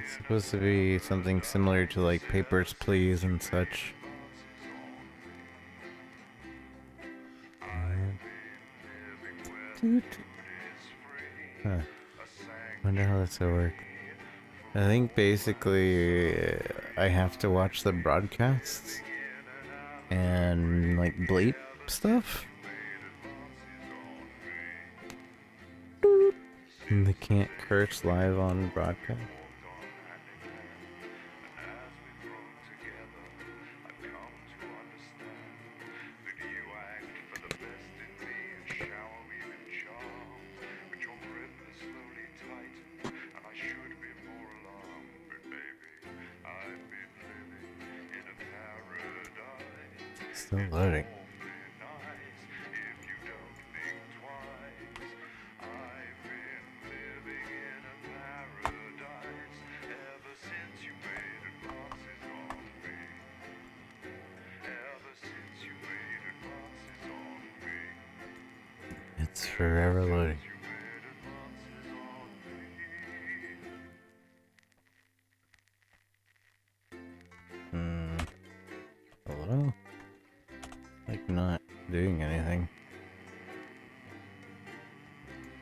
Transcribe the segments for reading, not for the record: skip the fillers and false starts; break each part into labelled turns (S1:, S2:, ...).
S1: It's supposed to be something similar to like Papers, Please and such. Huh. Wonder how this will work. I think basically I have to watch the broadcasts and like bleep stuff. And they can't curse live on broadcast. Still loading. It's forever loading. Hello? Like not doing anything.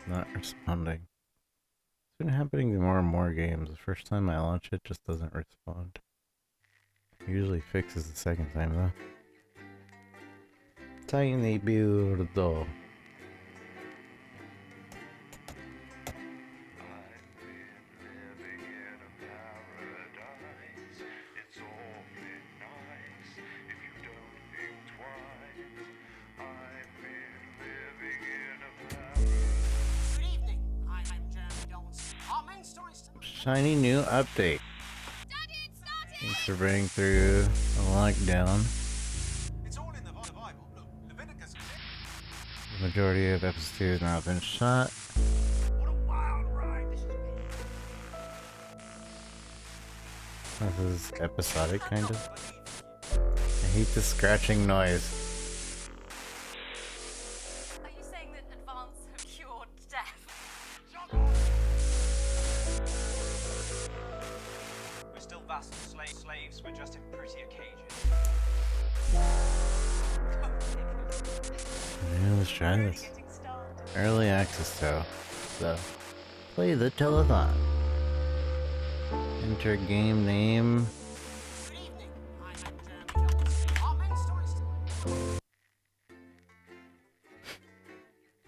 S1: Not responding. It's been happening to more and more games. The first time I launch it just doesn't respond. It usually fixes the second time though. Tiny beautiful. Shiny new update. Thanks for bringing through a lockdown. The majority of episode 2 has now been shot. This is episodic, kind of. I hate the scratching noise.
S2: Are you saying that advance have cured death?
S3: We're still vassal slaves, we're just in prettier cages.
S1: Yeah, let's try this. Early access though. So, play the telethon. Enter game name.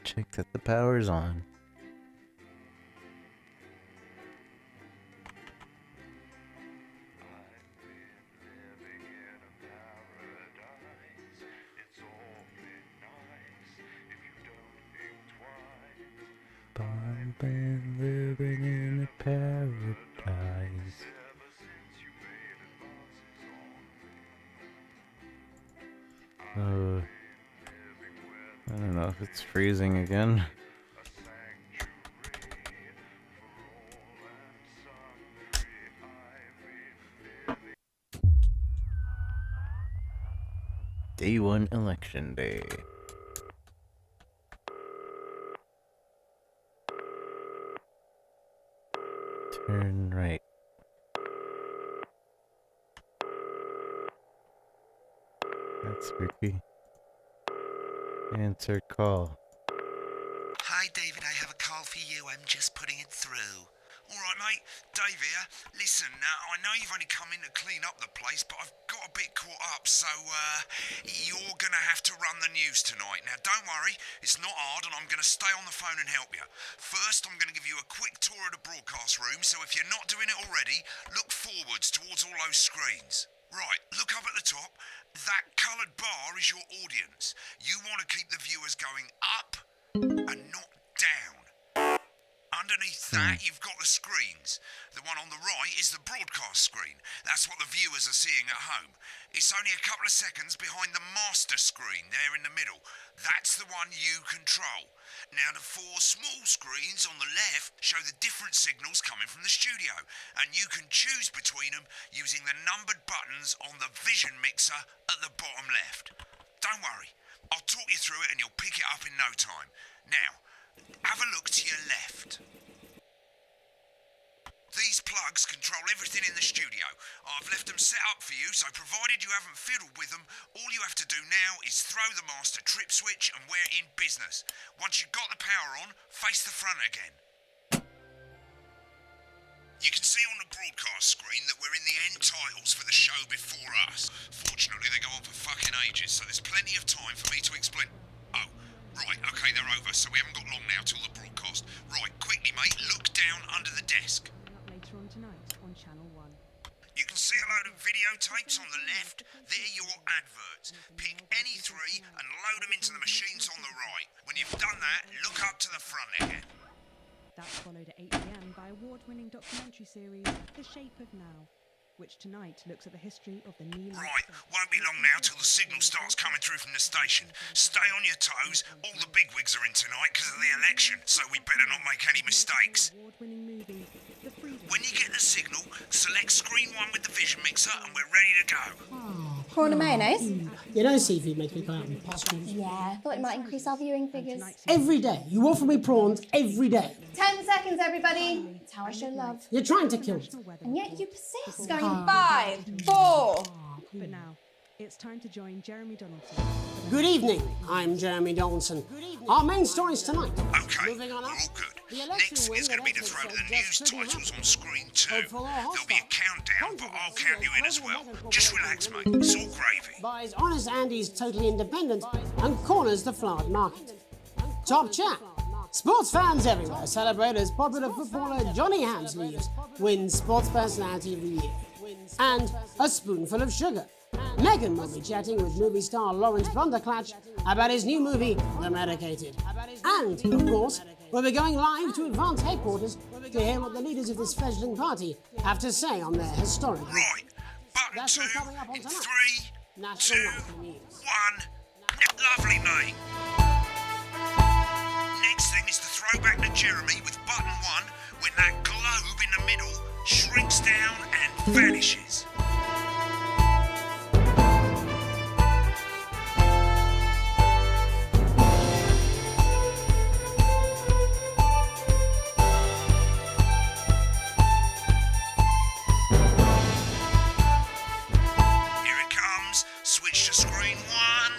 S1: Check that the power's on. I've been living in a paradise. I don't know if it's freezing again. Day 1 election day. Turn right. That's spooky. Answer call.
S4: Hi David, I have a call for you. I'm just putting it through. Alright mate, Dave here. Listen, I know you've only come in to clean up the place, but I've got a bit caught up, so you're gonna have to run the news tonight. Now don't worry, it's not hard and I'm gonna stay on the phone and help you. First, I'm gonna give you a quick tour of the broadcast room, so if you're not doing it already, look forwards towards all those screens. Right, look up at the top. That coloured bar is your audience. You want to keep the viewers going up and not down. Underneath that, you've got the screens. The one on the right is the broadcast screen. That's what the viewers are seeing at home. It's only a couple of seconds behind the master screen there in the middle. That's the one you control. Now, the 4 small screens on the left show the different signals coming from the studio, and you can choose between them using the numbered buttons on the vision mixer at the bottom left. Don't worry, I'll talk you through it and you'll pick it up in no time. Now, have a look to your left. These plugs control everything in the studio. I've left them set up for you, so provided you haven't fiddled with them, all you have to do now is throw the master trip switch and we're in business. Once you've got the power on, face the front again. You can see on the broadcast screen that we're in the end titles for the show before us. Fortunately, they go on for fucking ages, so there's plenty of time for me to explain. Oh, right, okay, they're over, so we haven't got long now till the broadcast. Right, quickly, mate, look down under the desk.
S5: Later on tonight on Channel 1.
S4: You can see a load of videotapes on the left. They're your adverts. Pick any three and load them into the machines on the right. When you've done that, look up to the front again.
S5: That's followed at 8 p.m. by award-winning documentary series The Shape of Now, which tonight looks at the history of the knee.
S4: Right, won't be long now till the signal starts coming through from the station. Stay on your toes. All the bigwigs are in tonight because of the election, so we better not make any mistakes.
S5: Award-winning movie, The Freedom.
S4: When you get the signal, select screen 1 with the vision mixer and we're ready to go.
S6: Prawn and mayonnaise?
S7: You know seafood makes me quite out in postures.
S6: Yeah, thought it might increase our viewing figures.
S7: Every day. You offer me prawns every day.
S6: 10 seconds, everybody. That's how I show love.
S7: You're trying to kill me.
S6: And yet you persist, going 5, 4.
S5: But now, it's time to join Jeremy Donaldson.
S7: Good evening. I'm Jeremy Donaldson. Our main stories tonight.
S4: Okay,
S7: Moving on
S4: we're
S7: up.
S4: all good.
S7: The election
S4: Next
S7: win
S4: is going to be the throw to the news
S7: elected
S4: titles
S7: President
S4: on screen 2.
S7: Hopeful or
S4: There'll be a
S7: hostile.
S4: countdown, but I'll count you in as well. Just relax, mate. It's all gravy.
S7: Buys Honest Andy's Totally Independent and corners the flowered market. Top chat. Sports fans everywhere celebrate as popular footballer Johnny Hansleaves wins Sports Personality of the Year. And a spoonful of sugar. Megan will be chatting with movie star Lawrence Blunderclatch about his new movie, The Medicated. And, of course, we'll be going live to Advance headquarters to hear what the leaders of this fledgling party have to say on their historic.
S4: Right, button
S7: That's
S4: 2
S7: all coming up on
S4: in
S7: tonight.
S4: 3,
S7: National
S4: 2,
S7: National News.
S4: 1. Lovely, mate. Next thing is the throwback to Jeremy with button 1 when that globe in the middle shrinks down and vanishes. Here it comes. Switch to screen 1.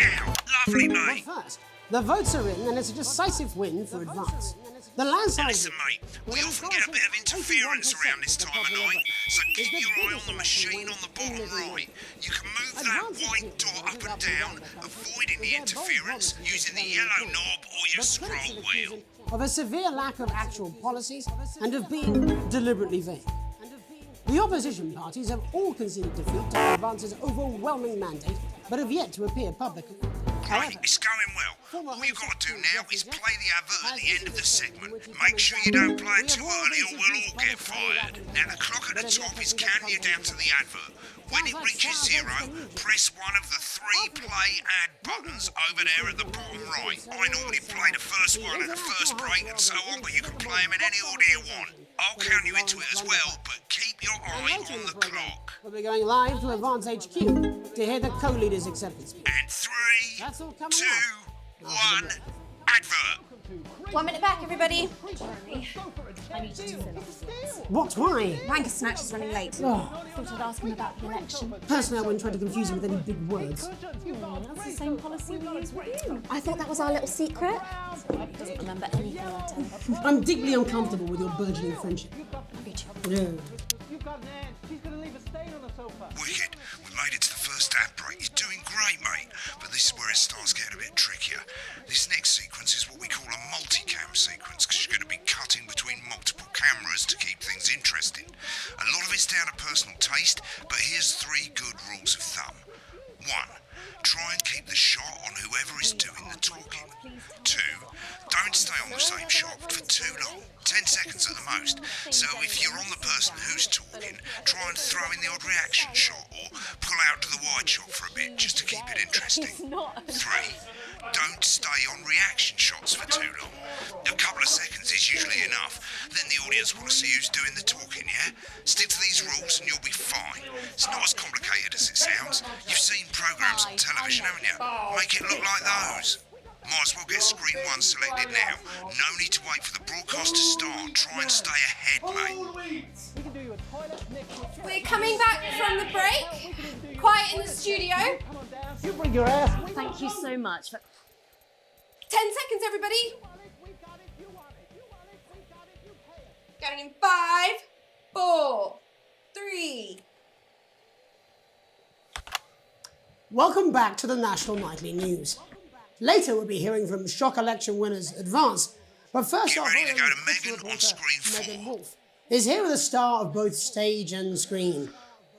S4: Now, lovely,
S7: But
S4: mate.
S7: first, the votes are in and it's a decisive win for Advance. The landslide.
S4: Listen, mate, we often get a bit of interference around this time of night, so keep your eye on the machine on the bottom right. You can move that white dot up and down, avoiding the interference using the yellow knob or your scroll wheel.
S7: Of a severe lack of actual policies and of being deliberately vague. The opposition parties have all conceded defeat to Advance's overwhelming mandate, but have yet to appear publicly. However,
S4: Right, it's going well. All you've got to do now is play the advert at the end of the segment. Make sure you don't play it too early or we'll all get fired. Now the clock at the top is counting you down to the advert. When it reaches 0, press one of the 3 play ad buttons over there at the bottom right. I normally play the first one at the first break and so on, but you can play them in any order you want. I'll count you into it as well, but keep your eye on the clock.
S7: we'll be going live to Advance HQ to hear the co-leader's acceptance speech.
S4: And 3,
S7: That's all coming
S4: 2,
S7: up.
S4: 1, advert.
S6: 1 minute back, everybody. Jeremy, I need you to fill up the seats.
S7: What? Why?
S6: Ranker Snatch is running late.
S7: Oh,
S6: Thought I'd ask him about the election.
S7: personally, I wouldn't try to confuse him with any big words.
S6: That's the same policy we use with you. I thought that was our little secret. He doesn't remember anything I tell him.
S7: I'm deeply uncomfortable with your burgeoning friendship. Yeah.
S4: Wicked. We made it to the first ad break. You're doing great, mate. But this is where it starts getting a bit trickier. This next sequence is what we call a multicam sequence, because you're going to be cutting between multiple cameras to keep things interesting. A lot of it's down to personal taste, but here's 3 good rules of thumb. 1. Try and keep the shot on whoever is doing the talking. 2. Don't stay on the same shot for too long. 10 seconds at the most. So if you're on the person who's talking, try and throw in the odd reaction shot or pull out to the wide shot for a bit just to keep it interesting. 3. Don't stay on reaction shots for too long. A couple of seconds is usually enough. Then the audience want to see who's doing the talking, yeah? Stick to these rules and you'll be fine. It's not as complicated as it sounds. You've seen programs on television, haven't you? Make it look like those. Might as well get screen 1 selected now. No need to wait for the broadcast to start. Try and stay ahead, mate.
S2: We're coming back from the break. Quiet in the studio.
S7: You bring your ass.
S6: Thank you so much.
S2: 10 seconds, everybody. Counting in 5, 4, 3.
S7: Welcome back to the National Nightly News. Later we'll be hearing from shock election winners Advance, but first
S4: Get
S7: off,
S4: ready to go to
S7: our
S4: Megan
S7: reporter,
S4: on screen 4.
S7: Megan Wolf is here with a star of both stage and screen.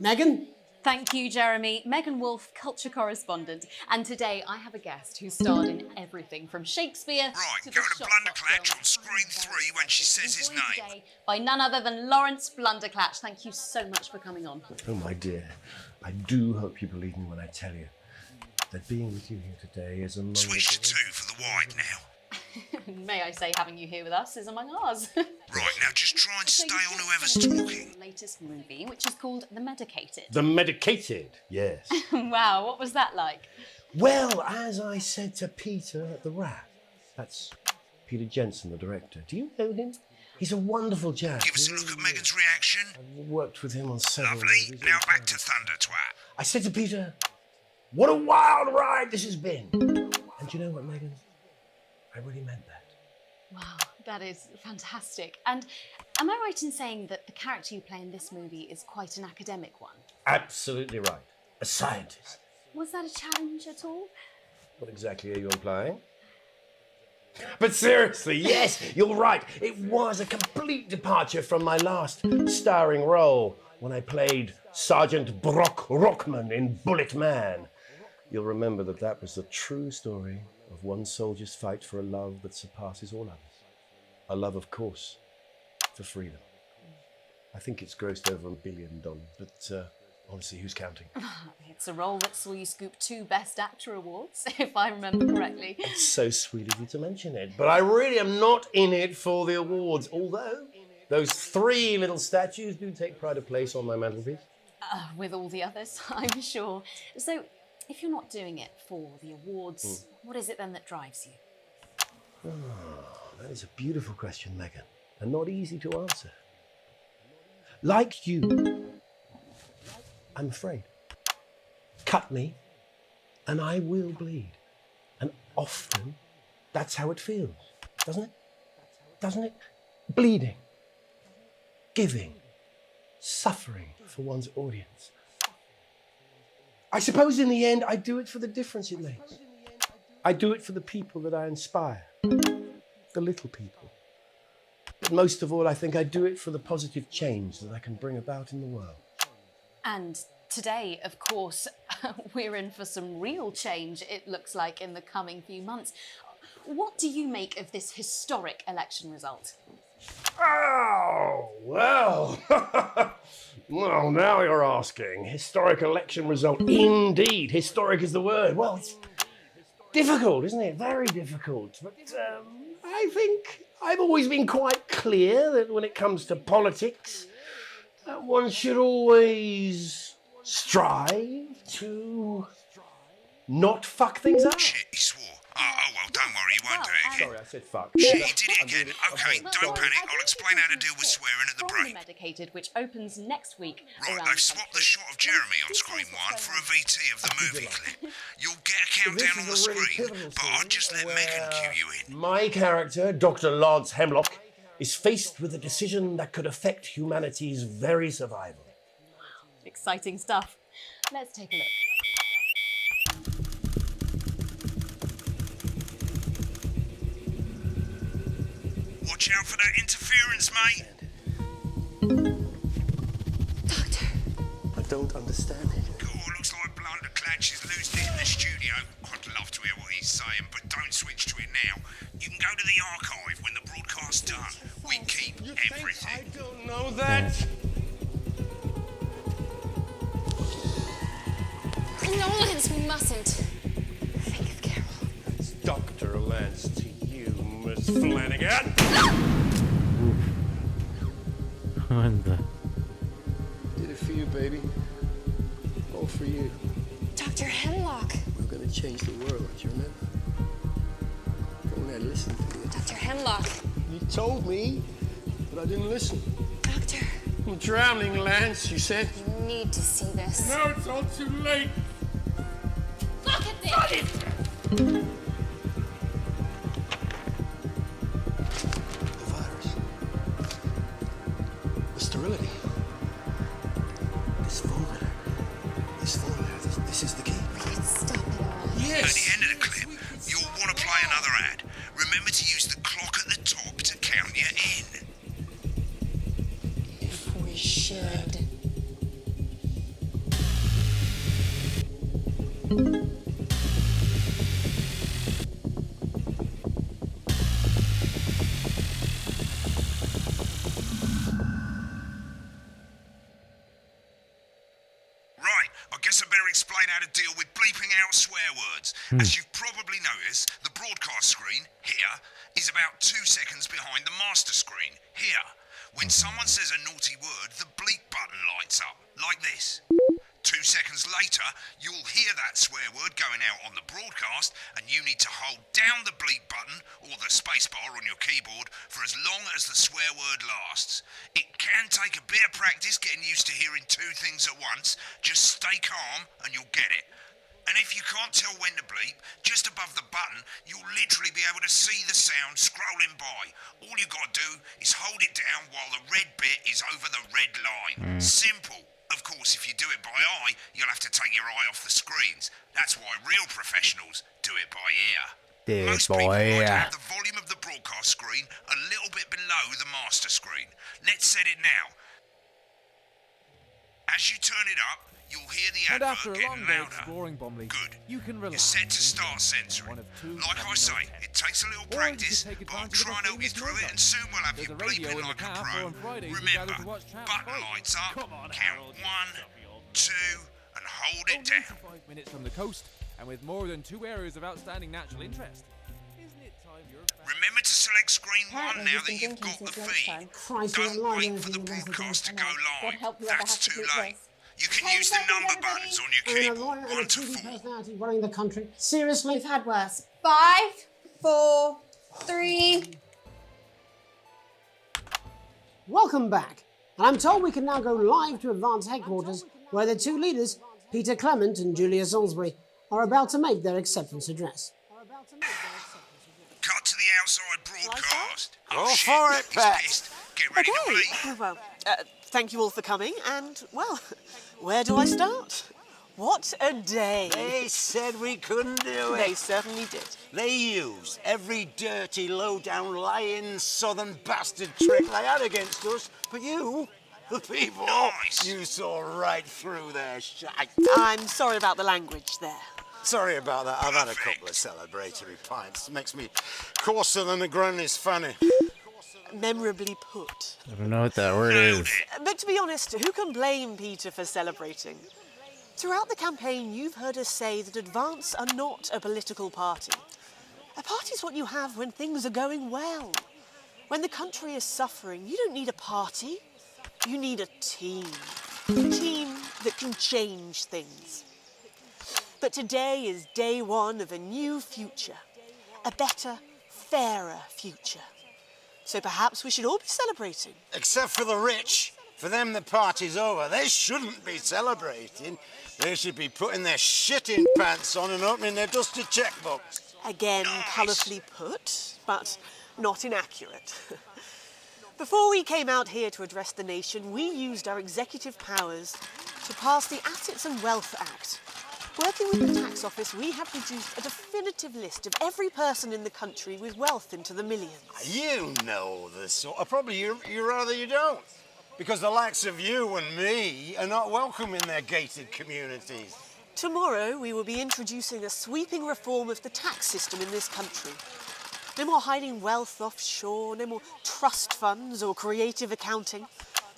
S7: Megan?
S6: Thank you, Jeremy. Megan Wolf, culture correspondent. And today I have a guest who starred in everything from Shakespeare
S4: Right,
S6: to
S4: go
S6: the
S4: to Blunderclatch
S6: shot
S4: on screen 3 when she says his
S6: Joined
S4: name.
S6: today by none other than Lawrence Blunderclatch. Thank you so much for coming on.
S8: Oh, my dear, I do hope you believe me when I tell you that being with you here today is among
S4: Switch to 2 for the wide now.
S6: May I say, having you here with us is among ours.
S4: Right, now just try and stay on whoever's talking.
S6: Latest movie, which is called The Medicated.
S8: The medicated, yes.
S6: Wow, what was that like?
S8: Well, as I said to Peter at the Rat, that's Peter Jensen, the director. Do you know him? He's a wonderful chap.
S4: Give us a look at Megan's reaction.
S8: I've worked with him on several
S4: Lovely.
S8: movies.
S4: Now back to Thunder Twat.
S8: I said to Peter, what a wild ride this has been. And you know what, Megan? I really meant that.
S6: Wow, that is fantastic. And am I right in saying that the character you play in this movie is quite an academic one?
S8: Absolutely right. A scientist.
S6: Was that a challenge at all?
S8: What exactly are you implying? But seriously, yes, you're right. It was a complete departure from my last starring role when I played Sergeant Brock Rockman in Bullet Man. You'll remember that was the true story of one soldier's fight for a love that surpasses all others. A love, of course, for freedom. I think it's grossed over $1 billion, but honestly, who's counting?
S6: It's a role that saw you scoop 2 Best Actor awards, if I remember correctly.
S8: It's so sweet of you to mention it, but I really am not in it for the awards, although those 3 little statues do take pride of place on my mantelpiece.
S6: With all the others, I'm sure. So, if you're not doing it for the awards, what is it then that drives you?
S8: That is a beautiful question, Megan, and not easy to answer. Like you, I'm afraid. Cut me, and I will bleed. And often, that's how it feels, doesn't it? Doesn't it? Bleeding, giving, suffering for one's audience. I suppose in the end, I do it for the difference it makes. I do it for the people that I inspire, the little people. But most of all, I think I do it for the positive change that I can bring about in the world.
S6: And today, of course, we're in for some real change, it looks like, in the coming few months. What do you make of this historic election result?
S8: Oh, well. Well, now you're asking. Historic election result. Indeed, historic is the word. Well, it's difficult, isn't it? Very difficult. But I think I've always been quite clear that when it comes to politics, one should always strive to not fuck things up.
S4: Shit, he swore. Oh, well, don't worry, he won't do it again.
S8: Sorry, I said fuck.
S4: Shit, he did it again. Okay, don't panic. I'll explain how to deal with swearing at the
S6: From
S4: break.
S6: The Medicated, which opens next week.
S4: Right,
S6: around
S4: they've
S6: the
S4: swapped the
S6: country.
S4: shot of Jeremy on screen 1 for a VT of the movie clip. You'll get a countdown on the screen, but I'll just let Megan cue you in.
S8: My character, Dr. Lance Hemlock, is faced with a decision that could affect humanity's very survival.
S6: Exciting stuff. Let's take a look.
S4: Watch out for that interference, mate.
S8: I don't understand it.
S4: Oh, looks like Blunderclatch is losing it in the studio. I'd love to hear what he's saying, but don't switch to it now. You can go to the archive when the broadcast's done. We keep everything.
S8: I don't know that.
S6: Lawrence, we mustn't. Think of Carol.
S8: It's Dr. Lance to you, Miss Flanagan.
S1: What the?
S9: Did it for you, baby. All for you.
S6: Dr. Hemlock.
S9: We're gonna change the world, do you remember? I listened to you.
S2: Dr. Hemlock.
S9: You told me, but I didn't listen.
S2: Doctor,
S9: I'm drowning, Lance, you said.
S2: you need to see this.
S9: No, it's all too late.
S2: Look at this!
S8: The virus. The sterility. This formula. This is the key.
S2: Stop it all.
S9: Yes.
S4: At the end of the clip, you'll want to play another ad. Remember to use the clock at the top to count you in.
S2: If we should.
S4: Right, I guess I better explain how to deal with bleeping out swear words. As you've probably noticed, the broadcast screen, here, is about 2 seconds behind the master screen, here. When someone says a naughty word, the bleep button lights up, like this. 2 seconds later, you'll hear that swear word going out on the broadcast, and you need to hold down the bleep button, or the spacebar on your keyboard, for as long as the swear word lasts. It can take a bit of practice getting used to hearing 2 things at once. Just stay calm, and you'll get it. And if you can't tell when to bleep, just above the button, you'll literally be able to see the sound scrolling by. All you gotta do is hold it down while the red bit is over the red line. Simple. Of course, if you do it by eye, you'll have to take your eye off the screens. That's why real professionals do it by ear. Most people like to have the volume of the broadcast screen a little bit below the master screen. Let's set it now. As you turn it up, you'll hear the
S10: And after
S4: advert
S10: a long
S4: getting
S10: day
S4: louder.
S10: exploring Bomley,
S4: Good.
S10: you can
S4: You're
S10: relax.
S4: set to
S10: and
S4: start
S10: enjoy
S4: censoring.
S10: one of 2
S4: Like I
S10: cabinet
S4: say,
S10: options.
S4: it takes a little
S10: Or you
S4: practice,
S10: could take
S4: but I'll
S10: advantage of
S4: try
S10: a
S4: and help you
S10: famous
S4: through it,
S10: program.
S4: and soon we'll have
S10: There's
S4: you
S10: a radio
S4: bleeping
S10: in the
S4: like a
S10: cab,
S4: pro.
S10: or on Fridays we
S4: Remember,
S10: gather to watch Champs
S4: button
S10: fight.
S4: lights up,
S10: Come on,
S4: count
S10: Harold,
S4: 1,
S10: stop your old
S4: 2, and hold it
S10: Only
S4: down.
S10: 5 minutes from the coast, and with more than 2 areas of outstanding natural interest. Isn't it time you're back?
S4: Remember to select screen 1
S2: Apparently
S4: now
S2: he's
S4: that
S2: been
S4: you've
S2: drinking
S4: got the
S2: since
S4: feed.
S2: lunchtime.
S7: Christ,
S4: Don't
S7: you're
S4: wait
S7: lying
S4: for the
S7: to me,
S4: broadcast to
S2: I
S4: go
S2: know. God
S4: live.
S2: help whoever
S4: That's
S2: has to
S4: too
S2: bleep
S4: late.
S2: this.
S4: You can
S2: 10
S4: use the
S2: seconds,
S4: number
S2: everybody.
S4: buttons on your
S7: And a
S4: keyboard,
S7: lawyer and a
S4: 1 to
S7: TV
S4: 4.
S7: personality running the country. Seriously?
S2: We've had worse. 5, 4, 3.
S7: Welcome back. And I'm told we can now go live to Advance Headquarters, where the 2 leaders, Peter Clement and Julia Salisbury, are about to make their acceptance address.
S4: Cut to the outside broadcast.
S11: Go
S4: shit,
S11: for it,
S4: he's
S11: Pat.
S4: pissed. Get ready to bleep.
S11: Well, thank you all for coming, and, well, where do I start? What a day.
S12: They said we couldn't do it.
S11: They certainly did.
S12: They used every dirty, low-down, lying, southern bastard trick they had against us. But you, the people,
S4: Nice.
S12: you saw right through their shite.
S11: I'm sorry about the language there.
S12: Sorry about that. I've had a couple of celebratory pints. Makes me coarser than a granny's fanny.
S11: Memorably put.
S1: I don't know what that word is.
S11: But to be honest, who can blame Peter for celebrating? Throughout the campaign, you've heard us say that Advance are not a political party. A party's what you have when things are going well. When the country is suffering, you don't need a party. You need a team. A team that can change things. But today is day 1 of a new future. A better, fairer future. So perhaps we should all be celebrating.
S12: Except for the rich. For them, the party's over. They shouldn't be celebrating. They should be putting their shitting pants on and opening their dusty checkbooks.
S11: Again, colourfully put, but not inaccurate. Before we came out here to address the nation, we used our executive powers to pass the Assets and Wealth Act. Working with the tax office, we have produced a definitive list of every person in the country with wealth into the millions.
S12: You know the sort. Probably you rather you don't. Because the likes of you and me are not welcome in their gated communities.
S11: Tomorrow, we will be introducing a sweeping reform of the tax system in this country. No more hiding wealth offshore, no more trust funds or creative accounting.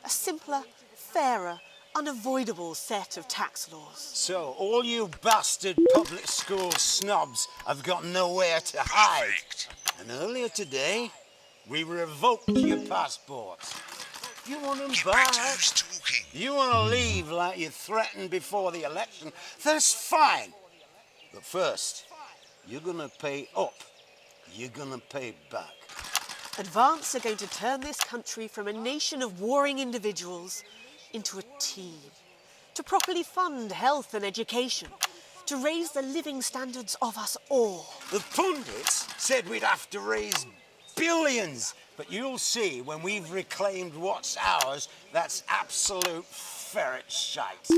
S11: A simpler, fairer, unavoidable set of tax laws.
S12: So, all you bastard public school snobs have got nowhere to hide. And earlier today, we revoked your passports. You want them back? You want to leave like you threatened before the election? That's fine. But first, you're going to pay up. you're gonna pay back.
S11: Advance are going to turn this country from a nation of warring individuals into a team. To properly fund health and education. To raise the living standards of us all.
S12: The pundits said we'd have to raise billions, but you'll see when we've reclaimed what's ours, that's absolute ferret shite.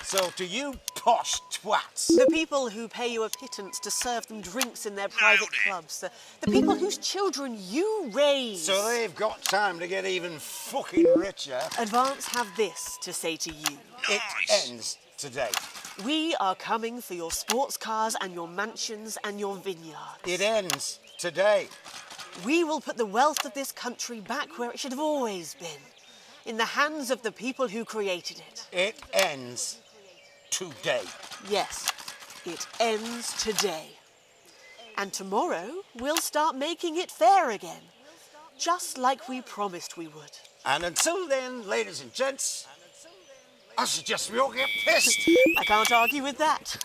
S12: So to you posh twats.
S11: The people who pay you a pittance to serve them drinks in their private clubs. The people whose children you raise.
S12: So they've got time to get even fucking richer.
S11: Advance have this to say to you.
S12: It ends today.
S11: We are coming for your sports cars and your mansions and your vineyards.
S12: It ends today.
S11: We will put the wealth of this country back where it should have always been. In the hands of the people who created it.
S12: It ends today.
S11: Yes, it ends today. And tomorrow, we'll start making it fair again. Just like we promised we would.
S12: And until then, ladies and gents, I suggest we all get pissed.
S11: I can't argue with that.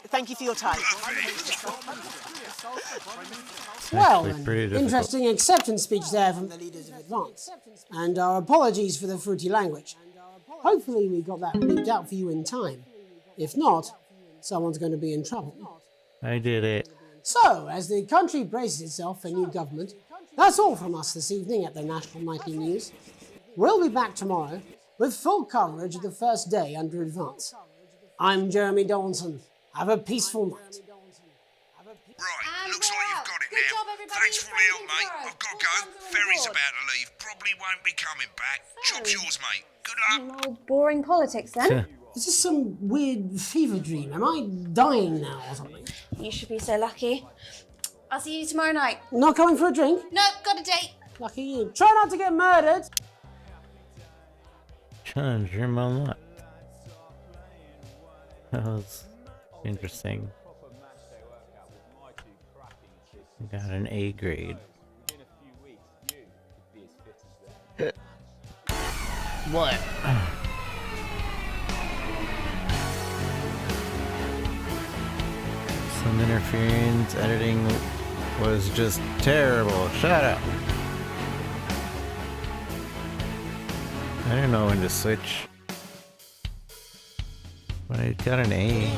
S11: Thank you for your time.
S7: Well,
S1: Actually,
S7: an
S1: pretty difficult.
S7: interesting acceptance speech there from the leaders of Advance. And our apologies for the fruity language. Hopefully we got that bleeped out for you in time. If not, someone's going to be in trouble.
S1: I did it.
S7: So, as the country braces itself for new government, that's all from us this evening at the National Nightly News. We'll be back tomorrow with full coverage of the first day under Advance. I'm Jeremy Donaldson. Have a peaceful night.
S4: Right, looks like you've got it now. Thanks for all the help, mate. I've got to go. Ferry's about to leave. Probably won't be coming back. Job's yours, mate. Good luck.
S2: Old boring politics then.
S7: Is this some weird fever dream? Am I dying now or something?
S2: You should be so lucky. I'll see you tomorrow night.
S7: Not coming for a drink?
S2: No, got a date.
S7: Lucky you. Try not to get murdered.
S1: Challenge your mom luck. That was interesting. Got an A grade. What? Some interference. Editing was just terrible. Shut up. I don't know when to switch. But I got an A.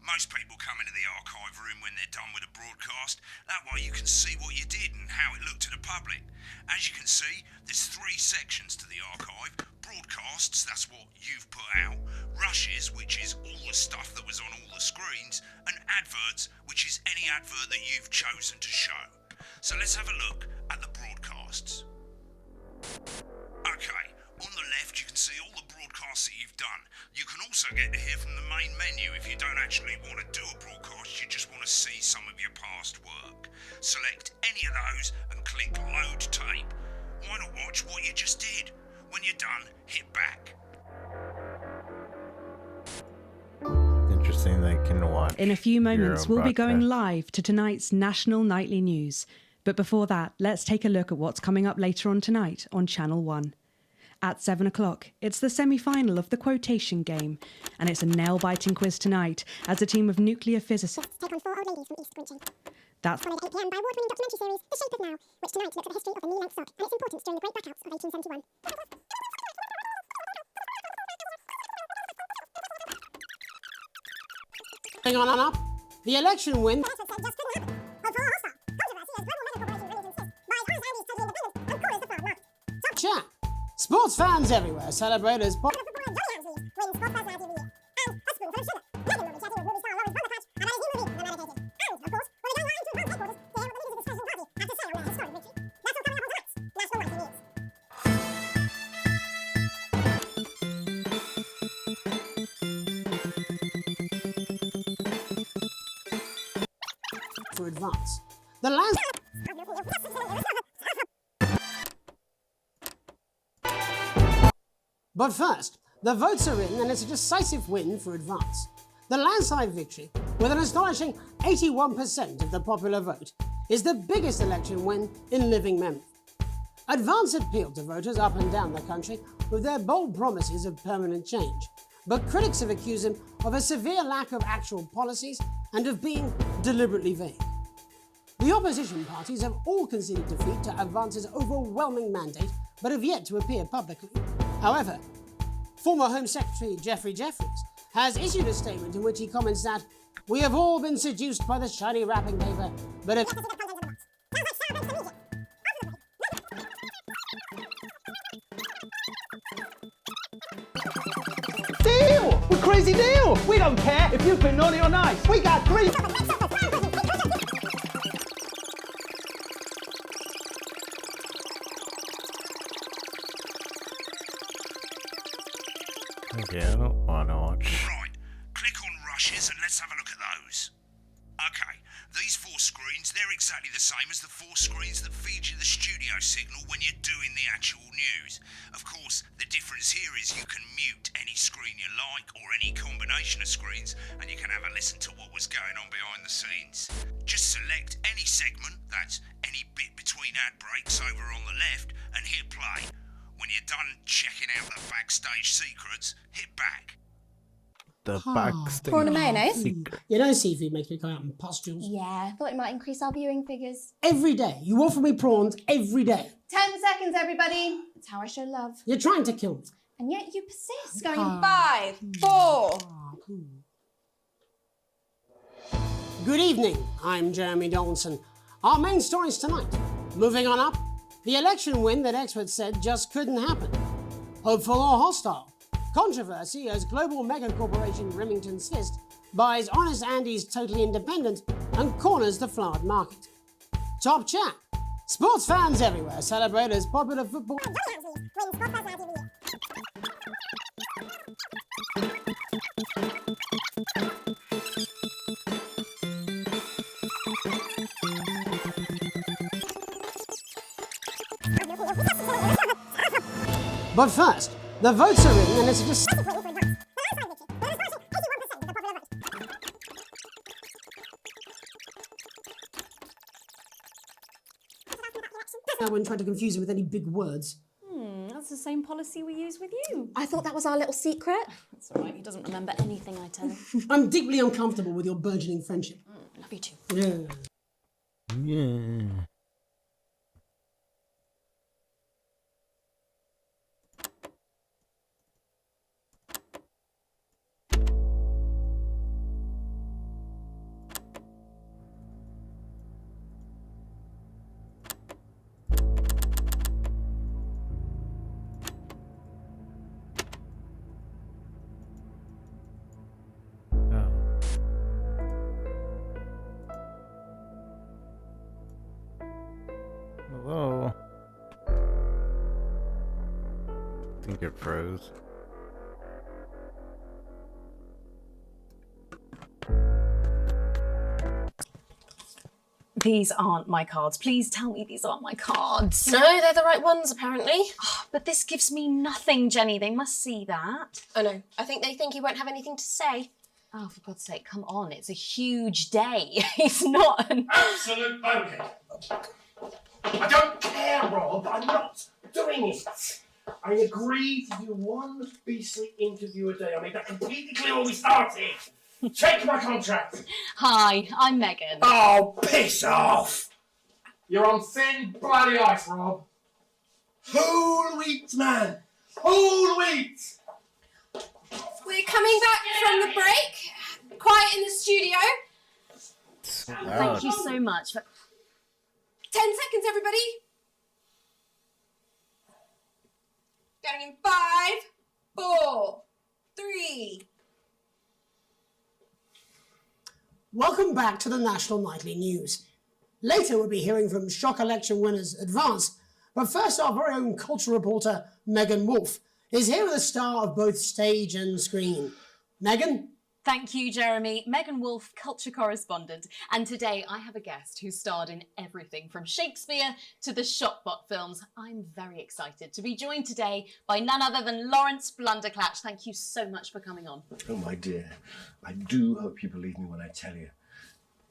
S4: Most people come into the archive room when they're done with a broadcast. That way you can see what you did and how it looked to the public. As you can see, there's 3 sections to the archive. Broadcasts, that's what you've put out. Rushes, which is all the stuff that was on all the screens. And adverts, which is any advert that you've chosen to show. So let's have a look at the broadcasts. Okay, on the left you can see all the broadcasts that you've done. You can also get to hear from the main menu if you don't actually want to do a broadcast, you just want to see some of your past work. Select any of those and click Load Tape. Why not watch what you just did? When you're done, hit back.
S1: Interesting that I can watch.
S5: In a few moments,
S1: your
S5: we'll be going
S1: broadcast.
S5: live to tonight's National Nightly News. But before that, let's take a look at what's coming up later on tonight on Channel 1. At 7 o'clock, it's the semi-final of the quotation game, and it's a nail-biting quiz tonight as a team of nuclear physicists
S13: take on 4 old ladies from East Grinching.
S5: That's
S13: Followed at 8 p.m. by award-winning documentary series The Shape of Now, which tonight looks at the history of the knee-length sock and its importance during the Great Blackouts of 1871.
S7: Hang on up. The election win. Chat. Sports fans everywhere celebrate as for Advance. The last. But first, the votes are in and it's a decisive win for Advance. The landslide victory, with an astonishing 81% of the popular vote, is the biggest election win in living memory. Advance appealed to voters up and down the country with their bold promises of permanent change. But critics have accused him of a severe lack of actual policies and of being deliberately vague. The opposition parties have all conceded defeat to Advance's overwhelming mandate, but have yet to appear publicly. However, former Home Secretary Geoffrey Jeffreys has issued a statement in which he comments that we have all been seduced by the shiny wrapping paper, but if...
S14: Deal! We're crazy deal! We don't care if you've been naughty or nice. We got 3...
S1: Okay, I don't want to watch.
S4: Right, click on rushes and let's have a look at those. Okay, these 4 screens, they're exactly the same as the 4 screens that feed you the studio signal when you're doing the actual news. Of course, the difference here is you can mute any screen you like or any combination of screens and you can have a listen to what was going on behind the scenes. Just select any segment, that's any bit between ad breaks over on the left, and hit play. When you're done checking out the backstage secrets, hit back.
S1: The backstage.
S2: Prawn and mayonnaise?
S7: You know seafood makes me come out in pustules.
S2: Yeah, I thought it might increase our viewing figures.
S7: Every day. You offer me prawns every day.
S2: 10 seconds, everybody. That's how I show love.
S7: You're trying to kill me.
S2: And yet you persist. Going in 5, 4.
S7: Good evening, I'm Jeremy Donaldson. Our main stories tonight. Moving on up, the election win that experts said just couldn't happen. Hopeful or hostile? Controversy as global mega corporation Remington Cyst buys Honest Andy's Totally Independent and corners the flowered market. Top chat. Sports fans everywhere celebrate as popular football... But first, the votes are in and it's just... I wouldn't try to confuse him with any big words.
S6: That's the same policy we use with you.
S2: I thought that was our little secret.
S6: That's all right, he doesn't remember anything I tell him.
S7: I'm deeply uncomfortable with your burgeoning friendship.
S6: Love you too.
S7: Yeah.
S1: Yeah. Hello. I think it froze.
S6: These aren't my cards. Please tell me these aren't my cards.
S2: No, they're the right ones, apparently.
S6: Oh, but this gives me nothing, Jenny. They must see that.
S2: Oh no, I think they think you won't have anything to say.
S6: Oh, for God's sake, come on. It's a huge day. It's not an...
S8: Absolute bogan. I don't care, Rob. I'm not doing it. I agreed to do one beastly interview a day. I made that completely clear when we started. Check my contract.
S6: Hi, I'm Megan.
S8: Oh, piss off! You're on thin bloody ice, Rob. Whole wheat, man. Whole wheat.
S2: We're coming back from the break. Quiet in the studio.
S6: Thank you so much.
S2: 10 seconds, everybody. Going in 5, 4, 3.
S7: Welcome back to the National Nightly News. Later we'll be hearing from shock election winners Advance, but first our very own culture reporter Megan Wolfe is here with a star of both stage and screen. Megan?
S6: Thank you, Jeremy. Megan Wolfe, culture correspondent. And today I have a guest who starred in everything from Shakespeare to the Shotbot films. I'm very excited to be joined today by none other than Lawrence Blunderclatch. Thank you so much for coming on.
S8: Oh, my dear. I do hope you believe me when I tell you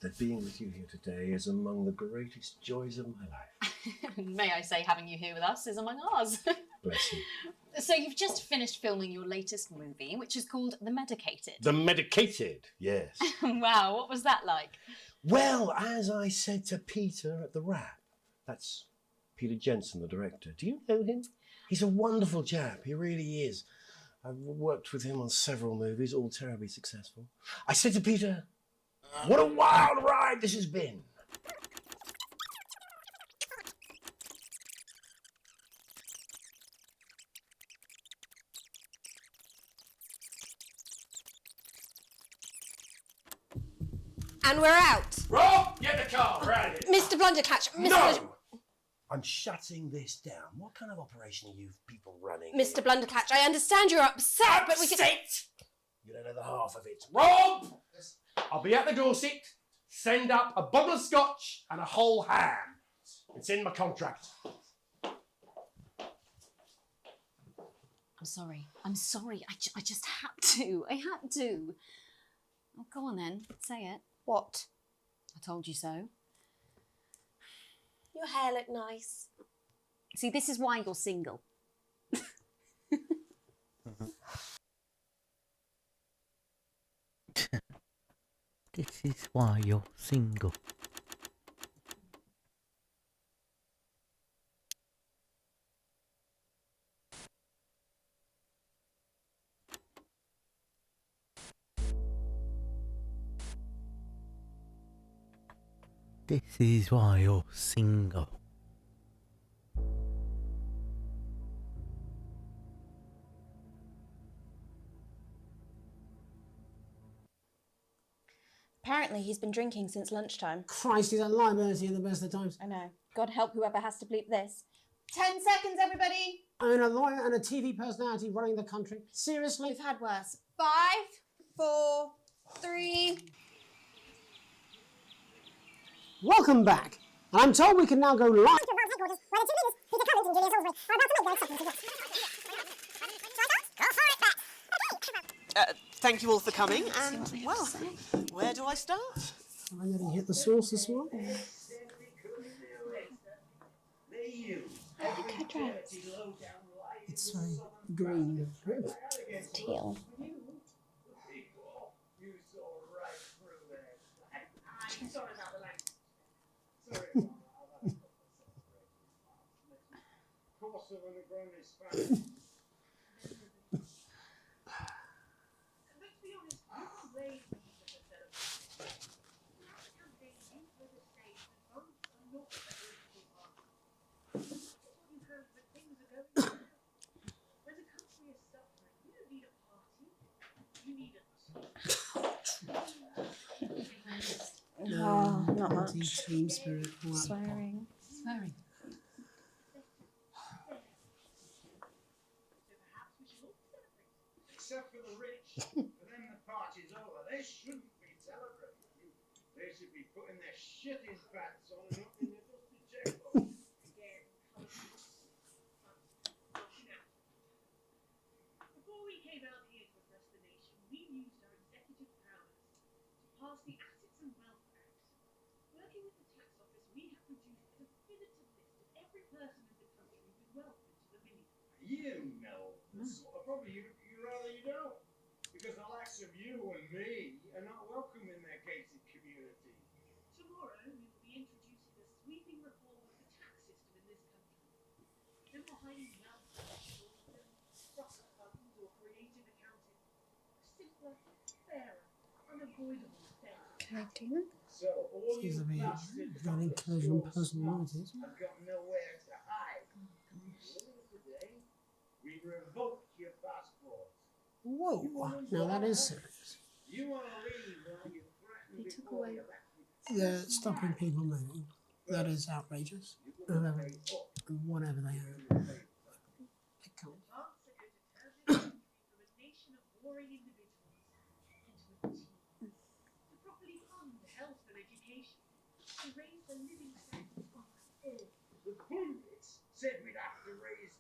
S8: that being with you here today is among the greatest joys of my life.
S6: May I say, having you here with us is among ours.
S8: Bless you.
S6: So you've just finished filming your latest movie, which is called The Medicated.
S8: The Medicated, yes.
S6: Wow, what was that like?
S8: Well, as I said to Peter at the Wrap, that's Peter Jensen, the director. Do you know him? He's a wonderful chap, he really is. I've worked with him on several movies, all terribly successful. I said to Peter, what a wild ride this has been.
S2: And we're out.
S8: Rob, get the car, we're out of here.
S2: Mr. Blundercatch, Mr.
S8: No! I'm shutting this down. What kind of operation are you people running?
S2: Mr. Blundercatch, I understand you're upset, but we can...
S8: You don't know the half of it.
S14: Rob! I'll be at the Dorset. Send up a bottle of scotch and a whole ham. It's in my contract.
S6: I'm sorry. I just had to. I had to. Oh, go on then. Say it.
S2: What?
S6: I told you so.
S2: Your hair looked nice.
S6: See, this is why you're single.
S1: This is why you're single. This is why you're single.
S15: Apparently he's been drinking since lunchtime.
S7: Christ, he's a liability at the best of times.
S15: I know. God help whoever has to bleep this. 10 seconds, everybody!
S7: I mean, a lawyer and a TV personality running the country. Seriously?
S15: We've had worse.
S2: 5, 4, 3...
S7: Welcome back. And I'm told we can now go live.
S11: Thank you all for coming, and, well, where do I start?
S7: I nearly hit the source this one. It's very green.
S15: Teal. Oh, not much.
S7: Team spirit. Wow.
S15: Swearing.
S12: Except for the rich, for them the party's over. They shouldn't be celebrating. They should be putting their shit in pants on and up in their dusty checkbook.
S16: Before we came out here to address the nation, we used our executive powers to pass the Assets and Wealth Act. Working with the tax office, we have produced a definitive list of every person in the country with wealth into the millions.
S12: You know, probably you rather you don't. Because the likes of you and me are not welcome in their gated community.
S16: Tomorrow, we will be introducing a sweeping reform of the tax system in this country. Then we're hiding wealth trust funds or creative accounting. A simpler, fairer, unavoidable theft.
S15: Can I do that?
S12: So all
S7: Seems
S12: you
S7: to be
S12: bastard
S7: very inclusion personalities.
S12: have got nowhere to hide. Today, we revoked your passports.
S7: Whoa. Now that is serious.
S12: You want to leave while you threaten
S15: He took
S12: before
S15: away.
S7: They're stopping people moving. That is outrageous. Whatever they are. It can't.
S16: From a nation of warring individuals into a team. To properly fund health and education. To raise the living standards of all.
S12: The pundits said we'd have to raise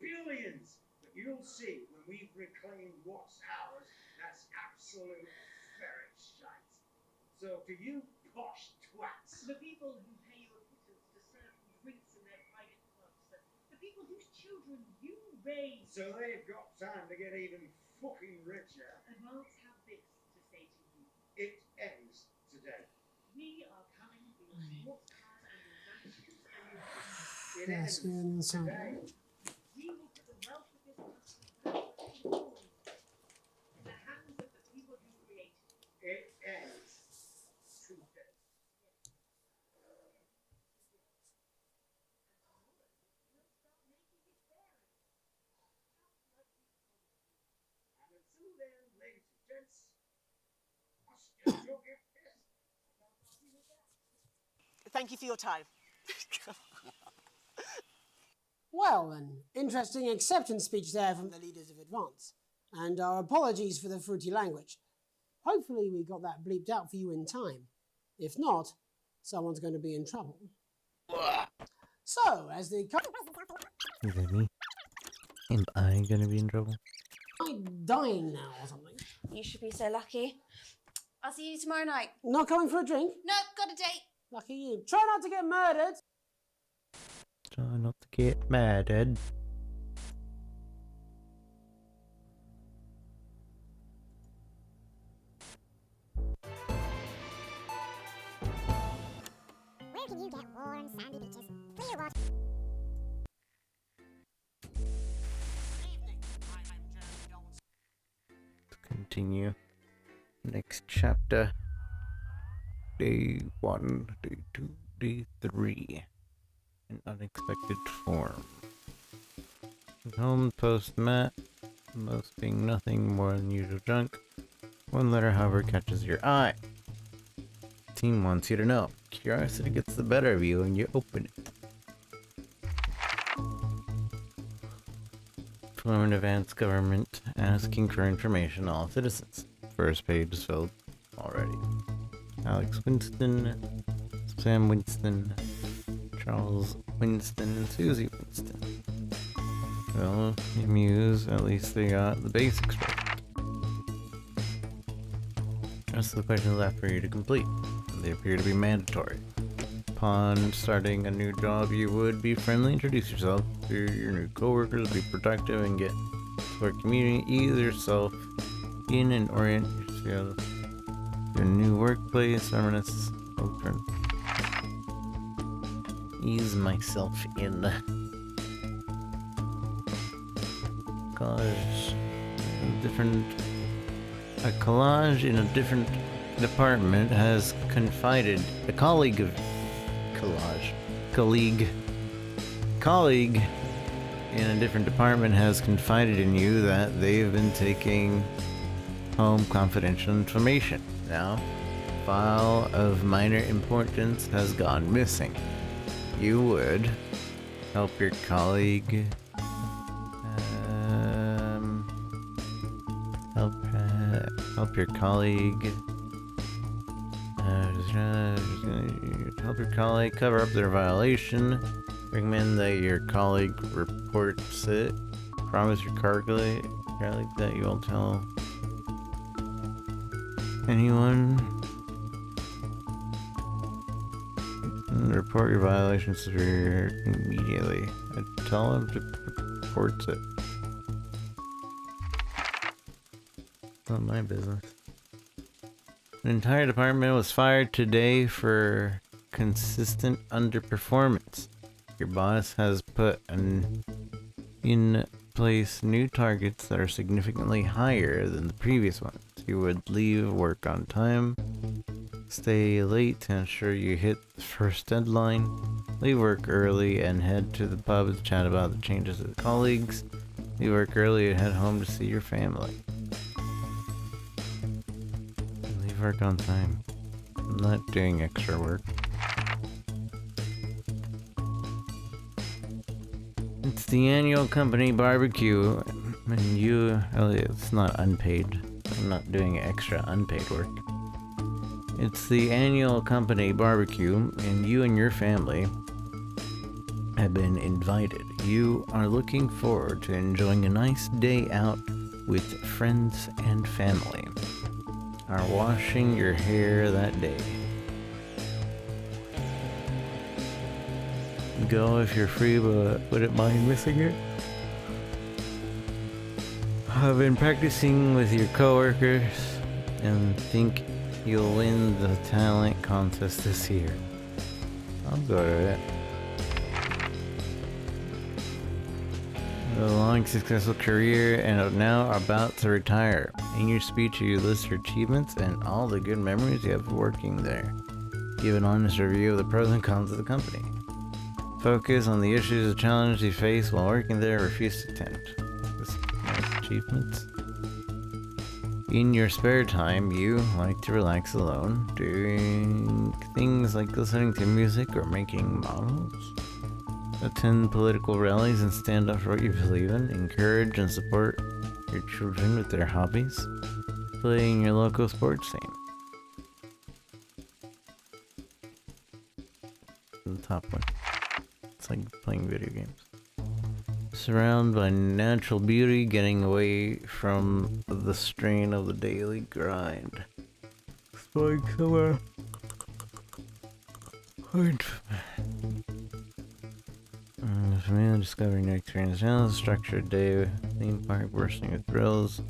S12: billions. But you'll see when we've reclaimed what's ours, that's absolute ferret shite. So to you
S16: posh twats. The people who pay you a pittance to serve you drinks in their private clubs. The people whose children you raise.
S12: So they've got time to get even fucking richer.
S16: Advance have this to say to you.
S12: It ends today.
S16: We are coming for your sports cars and your mansions and your business.
S12: It
S7: Yes,
S12: ends
S7: yeah, that's right.
S12: today.
S16: We will put the wealth of this country in the hands of the people who created it.
S12: It ends today. And until then, ladies and gents, you'll get pissed.
S11: Thank you for your time.
S7: Well, an interesting acceptance speech there from the leaders of Advance. And our apologies for the fruity language. Hopefully we got that bleeped out for you in time. If not, someone's going to be in trouble. So, as the...
S1: Is that me? Am I gonna be in trouble?
S7: I'm dying now or something.
S15: You should be so lucky. I'll see you tomorrow night.
S7: Not coming for a drink?
S15: Nope, got a date.
S7: Lucky you. Try not to get murdered.
S1: Try not to get murdered.
S13: Where can you get warm, sandy beaches, clear water?
S1: Continue. Next chapter. Day 1, day 2, day 3. An unexpected form. Home post Matt. Most being nothing more than usual junk. One letter, however, catches your eye. Team wants you to know. Curiosity gets the better of you and you open it. From an advanced government asking for information on all citizens. First page is filled already. Alex Winston, Sam Winston, Charles Winston, and Susie Winston. Well, you muse, at least they got the basics right. Rest of the questions left for you to complete. They appear to be mandatory. Upon starting a new job, you would be friendly, introduce yourself to your new coworkers, be productive, and get to our community. Ease yourself in and orient yourself to your new workplace. Reminisce. Ease myself in. College. A collage in a different department has confided. A colleague in a different department has confided in you that they've been taking home confidential information. Now, a file of minor importance has gone missing. You would help your colleague help your colleague cover up their violation. Recommend that your colleague reports it. Promise your colleague that you won't tell anyone. And report your violations to immediately. Tell him to report it. Not my business. An entire department was fired today for consistent underperformance. Your boss has put in place new targets that are significantly higher than the previous ones. You would leave work on time, stay late to ensure you hit the first deadline, leave work early and head to the pub to chat about the changes with colleagues, leave work early and head home to see your family. Leave work on time. I'm not doing extra work. It's the annual company barbecue, and it's not unpaid. I'm not doing extra unpaid work. It's the annual company barbecue, and you and your family have been invited. You are looking forward to enjoying a nice day out with friends and family. Are washing your hair that day. Go if you're free, but wouldn't mind missing it. I've been practicing with your coworkers and think you'll win the talent contest this year. I'll go to it. A long, successful career and are now about to retire. In your speech, you list your achievements and all the good memories you have working there. Give an honest review of the pros and cons of the company. Focus on the issues and challenges you face while working there. Refuse to tempt. Achievements. In your spare time, you like to relax alone, doing things like listening to music or making models. Attend political rallies and stand up for what you believe in. Encourage and support your children with their hobbies. Play in your local sports team. The top one. It's like playing video games. Surrounded by natural beauty, getting away from the strain of the daily grind. Exploring somewhere. Familiar, discovering new experience challenges, structured day, theme park, bursting with thrills.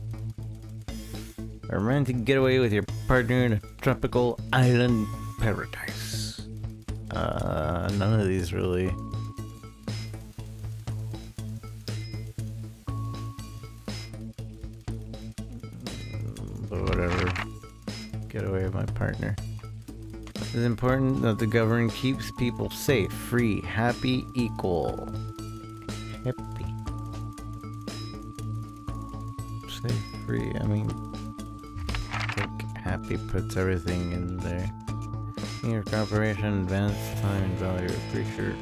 S1: A romantic getaway with your partner in a tropical island paradise. None of these really. But whatever. Get away with my partner. It is important that the government keeps people safe, free, happy, equal. Happy. Safe, free, I mean, I think happy puts everything in there. In your cooperation, advance time and value, appreciate.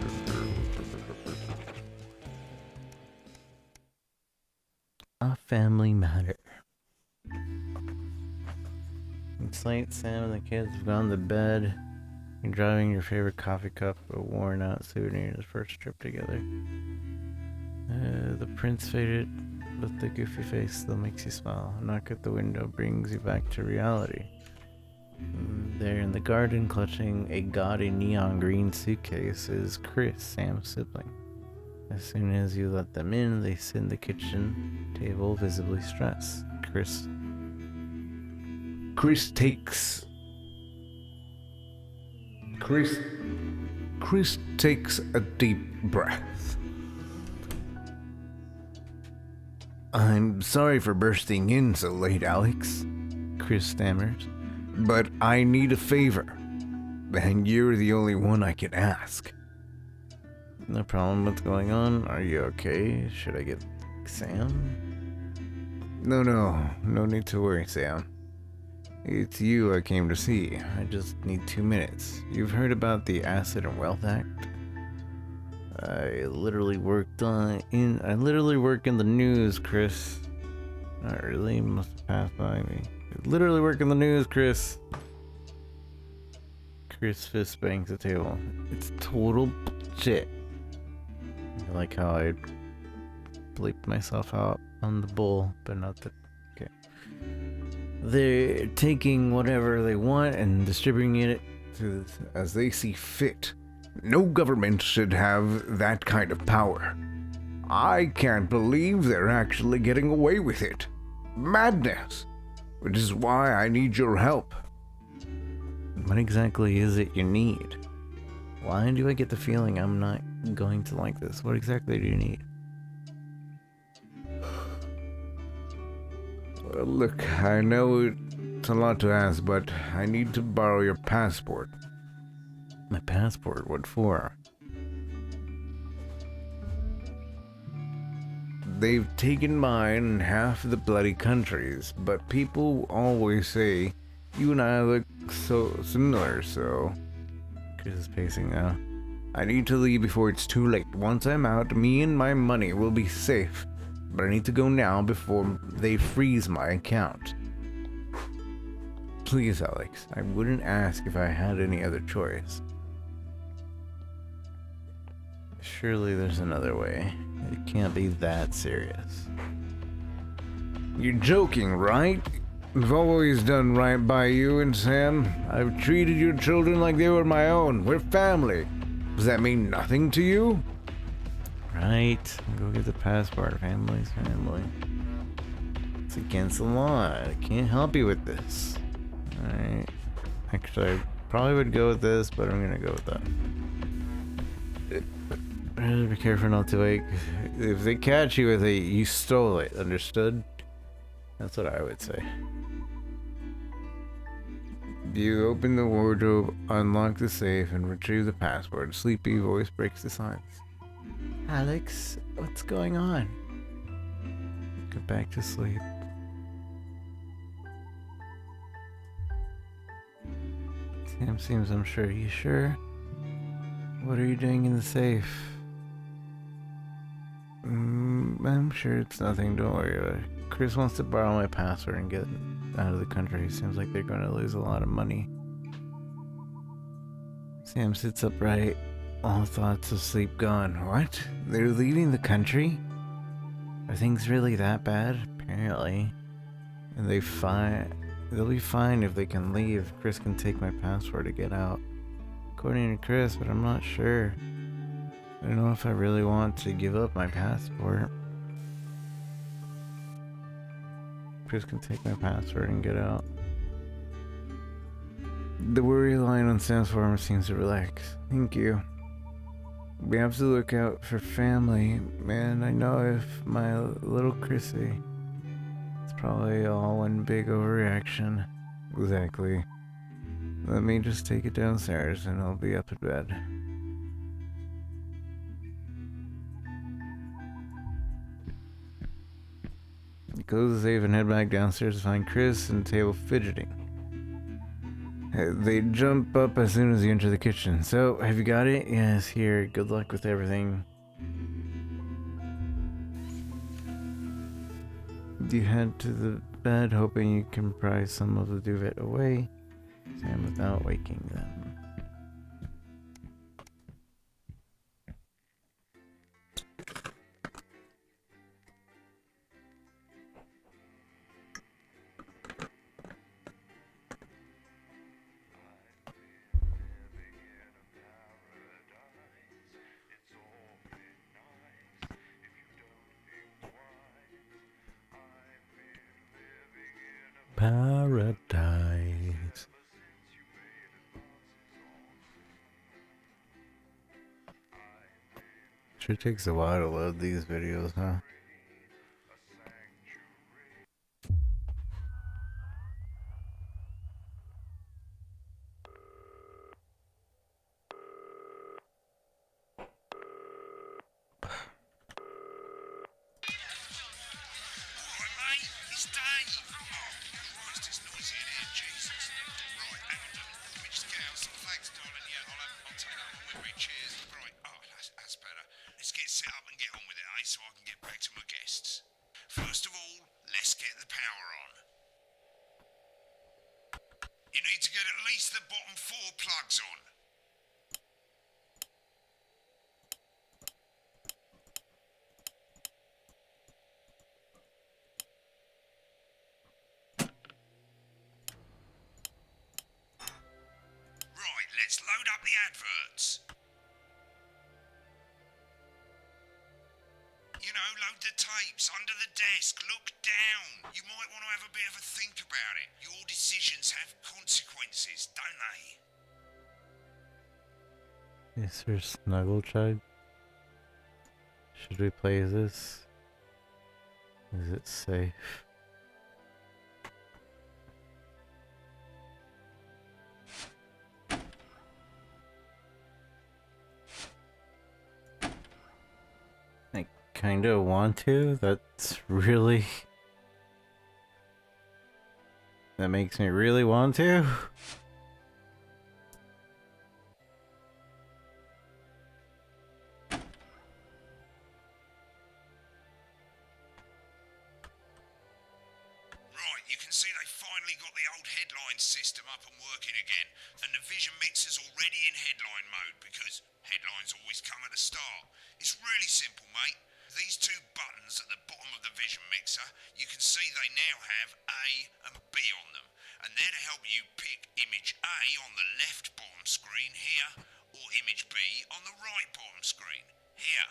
S1: A family matter. It's late, Sam and the kids have gone to bed. You're driving your favorite coffee cup, a worn out souvenir, his first trip together. The prince faded, but the goofy face still makes you smile. A knock at the window brings you back to reality. There in the garden, clutching a gaudy neon green suitcase, is Chris, Sam's sibling. As soon as you let them in, they sit in the kitchen table, visibly stressed. Chris takes a deep breath. I'm sorry for bursting in so late, Alex, Chris stammers, but I need a favor, and you're the only one I can ask. No problem, what's going on? Are you okay? Should I get Sam? No need to worry, Sam. It's you I came to see. I just need 2 minutes. You've heard about the Asset and Wealth Act? I literally work in the news, Chris. Not really, must have passed by me. I literally work in the news, Chris. Chris fist bangs the table. It's total shit. I like how I bleeped myself out on the bull, but not the... Okay. They're taking whatever they want and distributing it as they see fit. No government should have that kind of power. I can't believe they're actually getting away with it. Madness. Which is why I need your help. What exactly is it you need? Why do I get the feeling I'm not going to like this? What exactly do you need? Look, I know it's a lot to ask, but I need to borrow your passport. My passport? What for? They've taken mine in half the bloody countries, but people always say you and I look so similar, so... Chris is pacing now. I need to leave before it's too late. Once I'm out, me and my money will be safe. But I need to go now before they freeze my account. Please, Alex, I wouldn't ask if I had any other choice. Surely there's another way. It can't be that serious. You're joking, right? I've always done right by you and Sam. I've treated your children like they were my own. We're family. Does that mean nothing to you? Right. Go get the passport. Family's family. It's against the law. I can't help you with this. Alright. Actually, I probably would go with this, but I'm gonna go with that. Be careful not to, like, if they catch you with it, you stole it, understood? That's what I would say. You open the wardrobe, unlock the safe, and retrieve the password. Sleepy voice breaks the silence. Alex, what's going on? Go back to sleep. Sam seems unsure. You sure? What are you doing in the safe? I'm sure it's nothing, don't worry about it. Chris wants to borrow my password and get out of the country. Seems like they're going to lose a lot of money. Sam sits upright, all thoughts of sleep gone. What? They're leaving the country? Are things really that bad? Apparently. And they'll be fine if they can leave. Chris can take my password to get out. According to Chris, but I'm not sure. I don't know if I really want to give up my passport. Chris can take my password and get out. The worry line on Sam's form seems to relax. Thank you. We have to look out for family. Man, I know if my little Chrissy. It's probably all one big overreaction. Exactly. Let me just take it downstairs and I'll be up in bed. Close the safe and head back downstairs to find Chris and the table fidgeting. They jump up as soon as you enter the kitchen. So, have you got it? Yes, here. Good luck with everything. You head to the bed, hoping you can pry some of the duvet away, and without waking them. Paradise. Sure takes a while to load these videos, huh?
S4: First of all, let's get the power on. You need to get at least the bottom 4 plugs on. Right, let's load up the adverts. You know, load the tapes under the desk. Look down. You might want to have a bit of a think about it. Your decisions have consequences, don't they?
S1: Is there Snuggle Child? Should we play this? Is it safe? I kinda want to. That's really... That makes me really want to.
S4: Right, you can see they finally got the old headline system up and working again, and the vision mixer's already in headline mode because headlines always come at the start. It's really simple, mate. These 2 buttons at the bottom of the vision mixer, you can see they now have A and B on them, and they're to help you pick image A on the left bottom screen here, or image B on the right bottom screen. Here.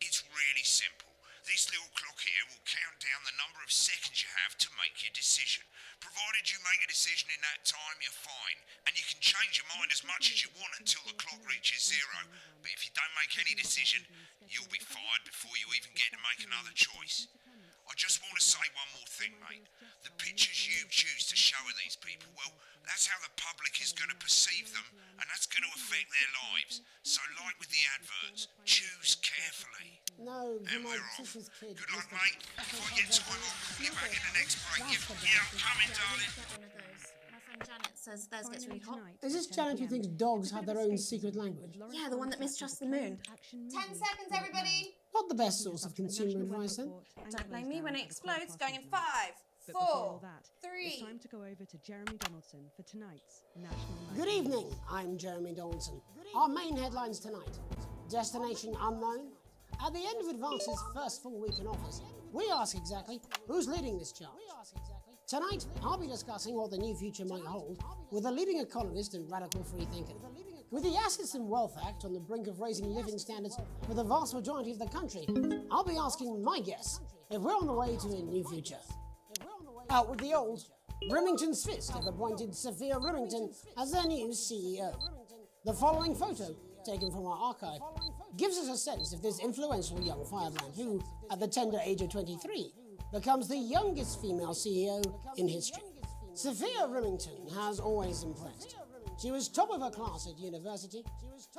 S4: It's really simple. This little clock here will count down the number of seconds you have to make your decision. Provided you make a decision in that time, you're fine. And you can change your mind as much as you want until the clock reaches zero. But if you don't make any decision, you'll be fired before you even get to make another choice. I just want to say one more thing, mate. The pictures you choose to show of these people, well, that's how the public is going to perceive them, and that's going to affect their lives. So, like with the adverts, choose carefully.
S7: No,
S4: And
S7: for my
S4: we're off.
S7: precious kid.
S4: Good luck, mate. If I get time, I'll call you back in the next break. Yeah, I'm coming, darling.
S17: One of those. My friend Janet says theirs gets really hot.
S7: Is this Janet who thinks dogs have their own secret language?
S17: Yeah, the one that mistrusts the moon.
S2: 10 seconds, everybody.
S7: Not the best source of consumer advice, then.
S2: Don't blame me when it explodes. Going in 5,
S5: But before all
S2: 4,
S5: that,
S2: 3.
S5: it's time to go over to Jeremy Donaldson for tonight's National Night.
S7: Good evening, I'm Jeremy Donaldson. Our main headlines tonight. Destination unknown. At the end of Advance's first full week in office, we ask exactly who's leading this charge. Tonight, I'll be discussing what the new future might hold with a leading economist and radical freethinker. With the Assets and Wealth Act on the brink of raising living standards for the vast majority of the country, I'll be asking my guess if we're on the way to a new future. Out with the old, Remington's Fist have appointed Sophia Remington as their new CEO. The following photo, taken from our archive, gives us a sense of this influential young firebrand who, at the tender age of 23, becomes the youngest female CEO in history. Sophia Remington has always impressed. She was top of her class at university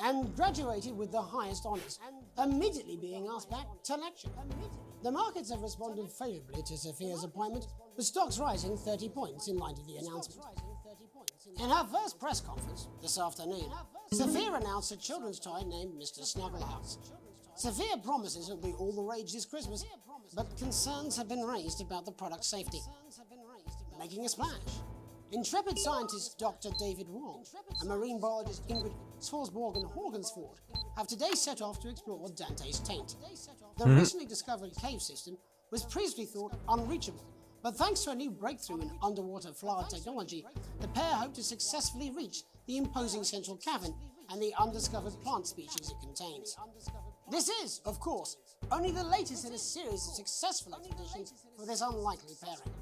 S7: and graduated with the highest honours, immediately being asked back to lecture. The markets have responded favourably to Sophia's appointment, with stocks rising 30 points in light of the announcement. In her first press conference this afternoon, Sophia announced a children's toy named Mr. Snugglehouse. Sophia promises it'll be all the rage this Christmas, but concerns have been raised about the product's safety. Making a splash. Intrepid scientist Dr. David Wong and marine biologist Ingrid Swarsborg-Horgensford have today set off to explore Dante's taint. The recently discovered cave system was previously thought unreachable, but thanks to a new breakthrough in underwater flower technology, the pair hope to successfully reach the imposing central cavern and the undiscovered plant species it contains. This is, of course, only the latest in a series of successful expeditions for this unlikely pairing.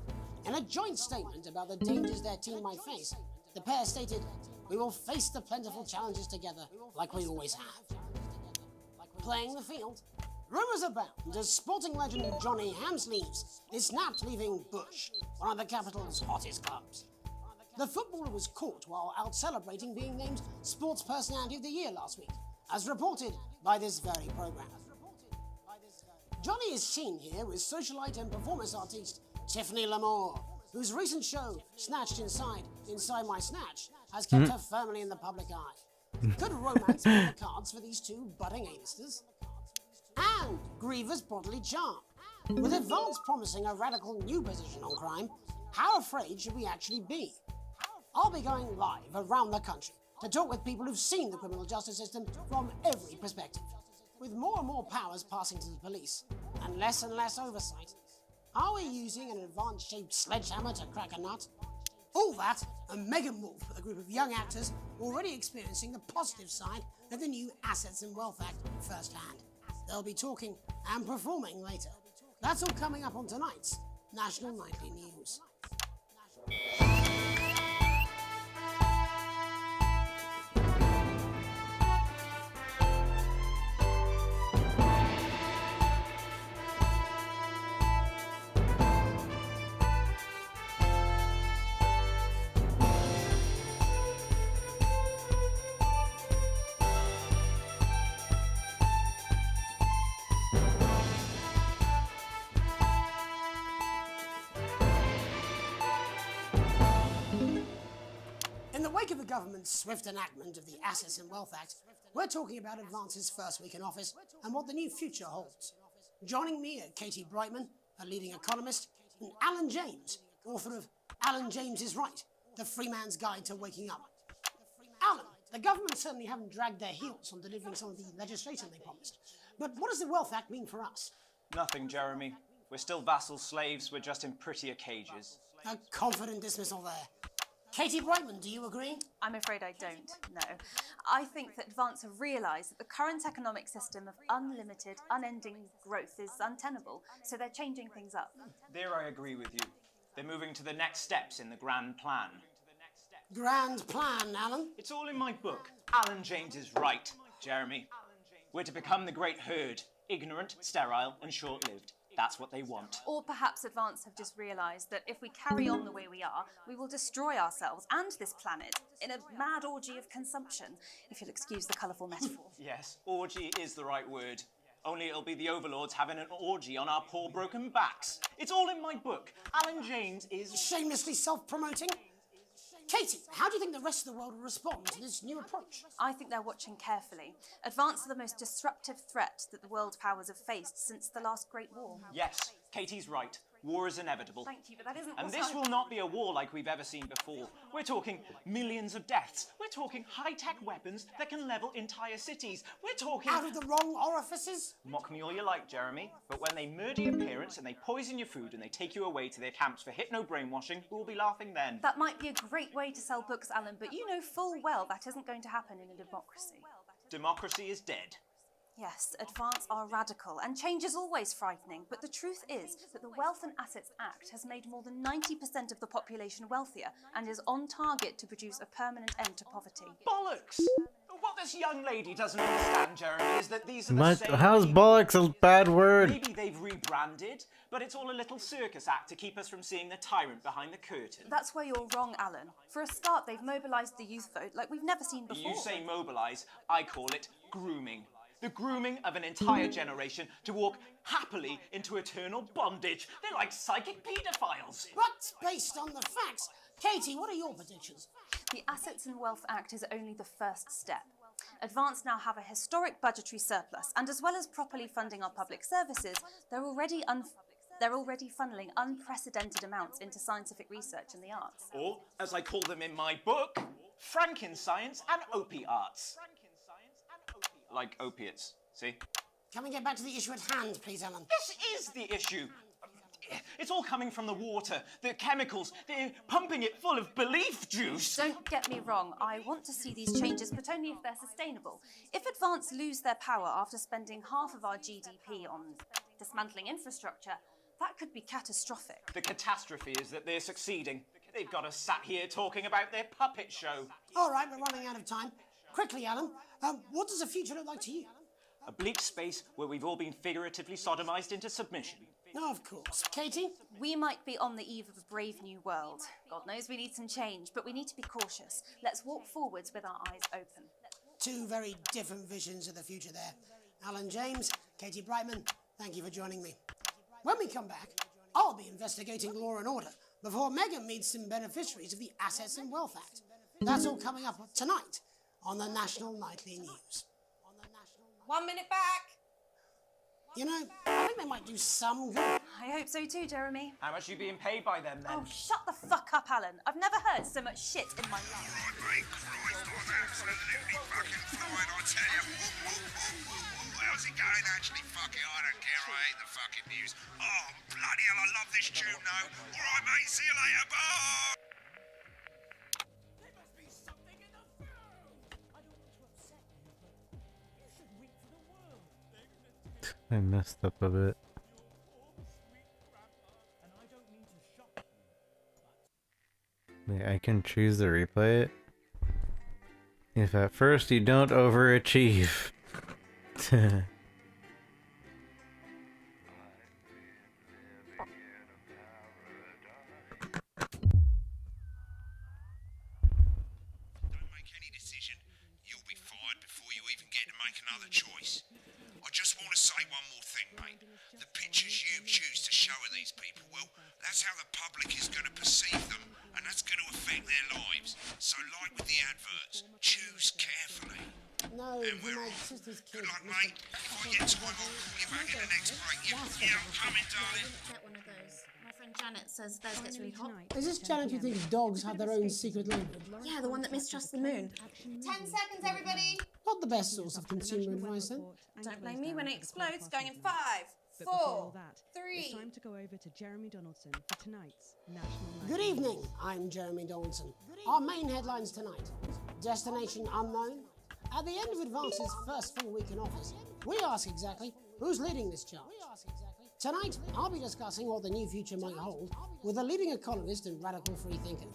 S7: In a joint statement about the dangers their team might face, the pair stated, "We will face the plentiful challenges together like we always have." Playing the field, rumours abound as sporting legend Johnny Hamsleeves is snapped leaving Bush, one of the capital's hottest clubs. The footballer was caught while out celebrating being named Sports Personality of the Year last week, as reported by this very programme. Johnny is seen here with socialite and performance artiste Tiffany Lamore, whose recent show, Snatched Inside My Snatch, has kept her firmly in the public eye. Could romance be on the cards for these two budding A-listers? And Griever's bodily charm. With Advance promising a radical new position on crime, how afraid should we actually be? I'll be going live around the country to talk with people who've seen the criminal justice system from every perspective. With more and more powers passing to the police, and less oversight, are we using an Advance-shaped sledgehammer to crack a nut? All that, and Megan Wolf with a group of young actors already experiencing the positive side of the new Assets and Wealth Act firsthand. They'll be talking and performing later. That's all coming up on tonight's National Nightly News. In the wake of the government's swift enactment of the Assets and Wealth Act, we're talking about Advance's first week in office and what the new future holds. Joining me are Katie Brightman, a leading economist, and Alan James, author of Alan James is Right, The Free Man's Guide to Waking Up. Alan, the government certainly haven't dragged their heels on delivering some of the legislation they promised. But what does the Wealth Act mean for us?
S3: Nothing, Jeremy. We're still vassal slaves, we're just in prettier cages.
S7: A confident dismissal there. Katie Brightman, do you agree?
S18: I'm afraid I don't, no. I think that Advance have realised that the current economic system of unlimited, unending growth is untenable, so they're changing things up.
S3: There I agree with you. They're moving to the next steps in the grand plan.
S7: Grand plan, Alan.
S3: It's all in my book. Alan James is right, Jeremy. We're to become the great herd. Ignorant, sterile, and short-lived. That's what they want.
S18: Or perhaps Advance have just realised that if we carry on the way we are, we will destroy ourselves and this planet in a mad orgy of consumption, if you'll excuse the colourful metaphor.
S3: Yes, orgy is the right word. Only it'll be the overlords having an orgy on our poor broken backs. It's all in my book. Alan James is...
S7: Shamelessly self-promoting? Katie, how do you think the rest of the world will respond to this new approach?
S18: I think they're watching carefully. Advance are the most disruptive threat that the world powers have faced since the last Great War.
S3: Yes, Katie's right. War is inevitable.
S18: Thank you, but that isn't
S3: And
S18: what
S3: this
S18: I...
S3: will not be a war like we've ever seen before. We're talking millions of deaths. We're talking high-tech weapons that can level entire cities. We're talking...
S7: Out of the wrong orifices?
S3: Mock me all you like, Jeremy, but when they murder your parents and they poison your food and they take you away to their camps for hypno-brainwashing, who will be laughing then?
S18: That might be a great way to sell books, Alan, but you know full well that isn't going to happen in a democracy.
S3: Democracy is dead.
S18: Yes, Advance are radical, and change is always frightening, but the truth is that the Wealth and Assets Act has made more than 90% of the population wealthier and is on target to produce a permanent end to poverty.
S3: Bollocks! What this young lady doesn't understand, Jeremy, is that these are the same
S1: How's
S3: people.
S1: bollocks a bad word?
S3: Maybe they've rebranded, but it's all a little circus act to keep us from seeing the tyrant behind the curtain.
S18: That's where you're wrong, Alan. For a start, they've mobilised the youth vote like we've never seen before.
S3: You say mobilise, I call it grooming. The grooming of an entire generation to walk happily into eternal bondage. They're like psychic paedophiles.
S7: But based on the facts, Katie, what are your predictions?
S18: The Assets and Wealth Act is only the first step. Advance now have a historic budgetary surplus, and as well as properly funding our public services, they're already funneling unprecedented amounts into scientific research and the arts.
S3: Or, as I call them in my book, Frankenscience and opiates. Like opiates, see?
S7: Can we get back to the issue at hand, please, Alan?
S3: This is the issue. It's all coming from the water, the chemicals. They're pumping it full of belief juice.
S18: Don't get me wrong, I want to see these changes, but only if they're sustainable. If Advance lose their power after spending half of our GDP on dismantling infrastructure, that could be catastrophic.
S3: The catastrophe is that they're succeeding. They've got us sat here talking about their puppet show.
S7: All right, we're running out of time. Quickly, Alan, what does the future look like to you?
S3: A bleak space where we've all been figuratively sodomized into submission.
S7: No, of course. Katie?
S18: We might be on the eve of a brave new world. God knows we need some change, but we need to be cautious. Let's walk forwards with our eyes open.
S7: Two very different visions of the future there. Alan James, Katie Brightman, thank you for joining me. When we come back, I'll be investigating law and order before Megan meets some beneficiaries of the Assets and Wealth Act. That's all coming up tonight on the National Nightly News.
S2: 1 minute back.
S7: You know, I think they might do some good.
S18: I hope so too, Jeremy.
S3: How much are you being paid by them, then?
S18: Oh, shut the fuck up, Alan. I've never heard so much shit in my life.
S4: Mate, Christ, I'm absolutely fucking flying, I tell you. How's it going, actually? Fuck it, I don't care. I hate the fucking news. Oh, bloody hell, I love this tune, though. All right, mate, see you later. Bye.
S1: I messed up a bit. Wait, I can choose to replay it? If at first you don't overachieve.
S4: Don't make any decision. You'll be fired before you even get to make another choice. I just want to say one more thing, mate. The pictures you choose to show of these people, well, that's how the public is going to perceive them, and that's going to affect their lives. So, like with the adverts, choose carefully.
S7: No,
S4: And we're
S7: my
S4: off.
S7: sister's kid.
S4: Good luck, mate. If I get time, I'll call you back in the next break. Yeah, I'm coming, darling.
S17: Get one of those. My friend Janet says theirs gets really hot.
S7: Is this Janet who thinks dogs have their own secret language?
S17: Yeah, the one that mistrusts the moon.
S2: 10 seconds, everybody.
S7: Not the best source of consumer advice, then.
S17: Don't blame me when it explodes.
S2: Going in 5,
S5: But before all
S2: 4,
S5: that,
S2: 3.
S5: it's time to go over to Jeremy Donaldson for tonight's National Night.
S7: Good evening, I'm Jeremy Donaldson. Our main headlines tonight. Destination unknown. At the end of Advance's first full week in office, we ask exactly who's leading this charge. Tonight, I'll be discussing what the new future might hold with a leading economist and radical free thinker.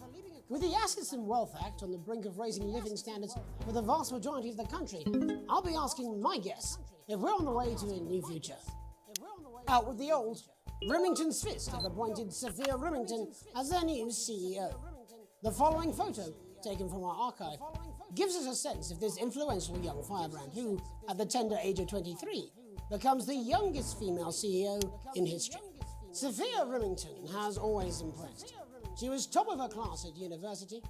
S7: With the Assets and Wealth Act on the brink of raising living standards for the vast majority of the country, I'll be asking my guess if we're on the way to a new future. Out with the old, Remington's Fist have appointed Sophia Remington as their new CEO. The following photo, taken from our archive, gives us a sense of this influential young firebrand who, at the tender age of 23, becomes the youngest female CEO in history. Sophia Remington has always impressed. She was top of her class at university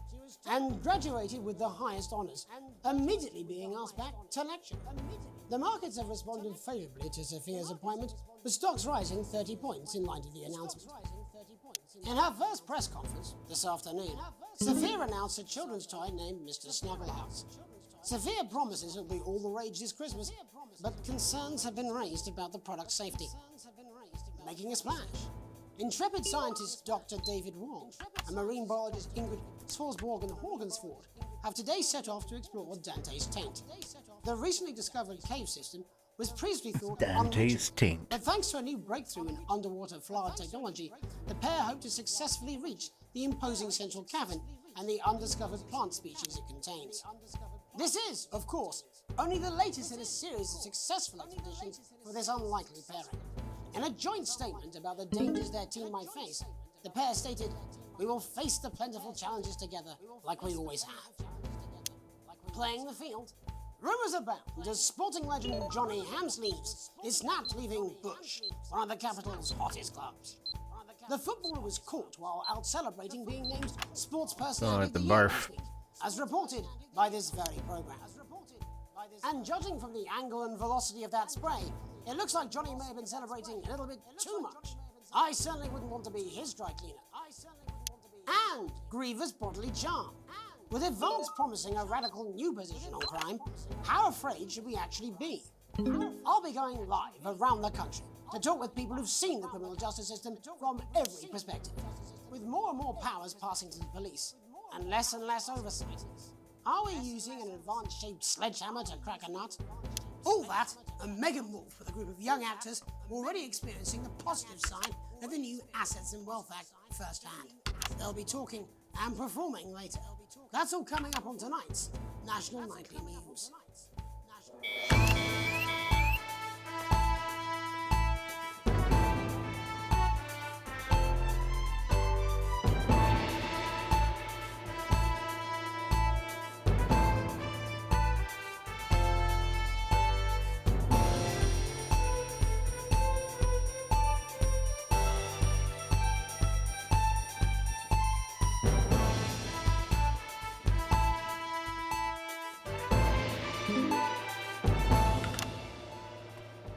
S7: and graduated with the highest honours, immediately being asked back to lecture. The markets have responded favourably to Sophia's appointment, with stocks rising 30 points in light of the announcement. In her first press conference this afternoon, Sophia announced a children's toy named Mr. Snugglehouse. Sophia promises it'll be all the rage this Christmas, but concerns have been raised about the product's safety. Making a splash. Intrepid scientist Dr. David Wong and marine biologist Ingrid Swarsborg-Horgensford have today set off to explore Dante's Taint. The recently discovered cave system was previously thought
S1: Dante's Taint.
S7: but thanks to a new breakthrough in underwater flower technology, the pair hope to successfully reach the imposing central cavern and the undiscovered plant species it contains. This is, of course, only the latest in a series of successful expeditions for this unlikely pairing. In a joint statement about the dangers their team might face, the pair stated, "We will face the plentiful challenges together like we always have." Playing the field, rumours abound as sporting legend Johnny Hamsleeves is snapped leaving Bush, one of the capital's hottest clubs. The footballer was caught while out celebrating being named Sports Personality
S1: at the
S7: of the Year
S1: barf.
S7: last week, as reported by this very programme. And judging from the angle and velocity of that spray, it looks like Johnny may have been celebrating a little bit too much. I certainly wouldn't want to be his dry cleaner. And grievous bodily charm. With Advance promising a radical new position on crime, how afraid should we actually be? I'll be going live around the country to talk with people who've seen the criminal justice system from every perspective. With more and more powers passing to the police, and less oversight. Are we using an Advance-shaped sledgehammer to crack a nut? All that, and Megan Wolf with a group of young actors already experiencing the positive side of the new Assets and Wealth Act firsthand. They'll be talking and performing later. That's all coming up on tonight's National Nightly News.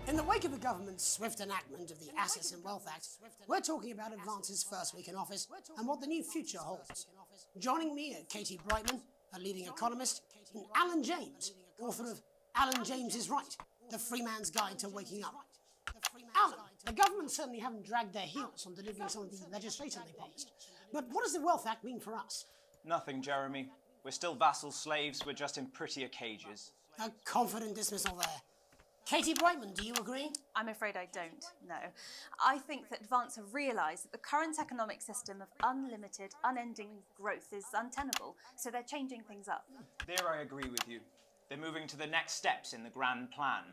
S7: In the wake of the government's swift enactment of the Assets and Wealth Act, we're talking about Advance's first week in office and what the new future holds. Joining me are Katie Brightman, a leading economist, and Alan James, author of Alan James is Right, The Free Man's Guide to Waking Up. Alan, the government certainly haven't dragged their heels on delivering some of the legislation they promised. But what does the Wealth Act mean for us?
S3: Nothing, Jeremy. We're still vassal slaves, we're just in prettier cages.
S7: A confident dismissal there. Katie Brightman, do you agree?
S18: I'm afraid I don't, no. I think that Advance have realised that the current economic system of unlimited, unending growth is untenable, so they're changing things up.
S3: There I agree with you. They're moving to the next steps in the grand plan.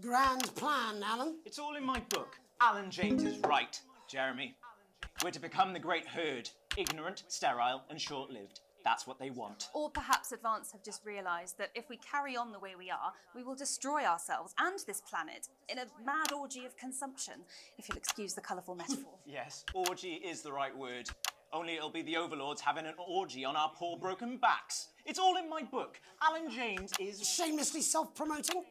S7: Grand plan, Alan?
S3: It's all in my book. Alan James is right, Jeremy. We're to become the great herd, ignorant, sterile, and short-lived. That's what they want.
S18: Or perhaps Advance have just realised that if we carry on the way we are, we will destroy ourselves and this planet in a mad orgy of consumption, if you'll excuse the colourful metaphor.
S3: Yes, orgy is the right word. Only it'll be the overlords having an orgy on our poor broken backs. It's all in my book. Alan James is...
S7: Shamelessly self-promoting?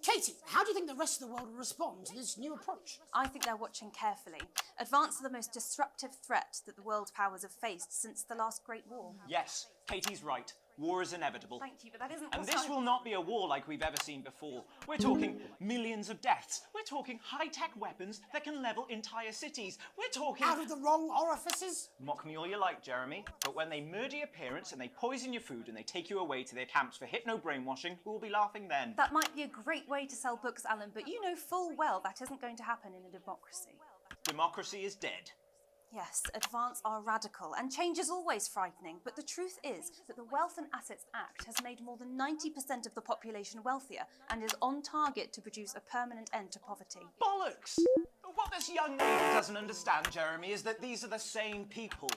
S7: Katie, how do you think the rest of the world will respond to this new approach?
S18: I think they're watching carefully. Advance are the most disruptive threat that the world powers have faced since the last Great War.
S3: Yes, Katie's right. War is inevitable.
S18: Thank you, but that isn't
S3: And
S18: what
S3: this
S18: I-
S3: will not be a war like we've ever seen before. We're talking millions of deaths. We're talking high-tech weapons that can level entire cities. We're talking...
S7: Out of the wrong orifices?
S3: Mock me all you like, Jeremy, but when they murder your parents and they poison your food and they take you away to their camps for hypno-brainwashing, who will be laughing then?
S18: That might be a great way to sell books, Alan, but you know full well that isn't going to happen in a democracy.
S3: Democracy is dead.
S18: Yes, advance are radical, and change is always frightening, but the truth is that the Wealth and Assets Act has made more than 90% of the population wealthier and is on target to produce a permanent end to poverty.
S3: Bollocks! What this young lady doesn't understand, Jeremy, is that these are the same people.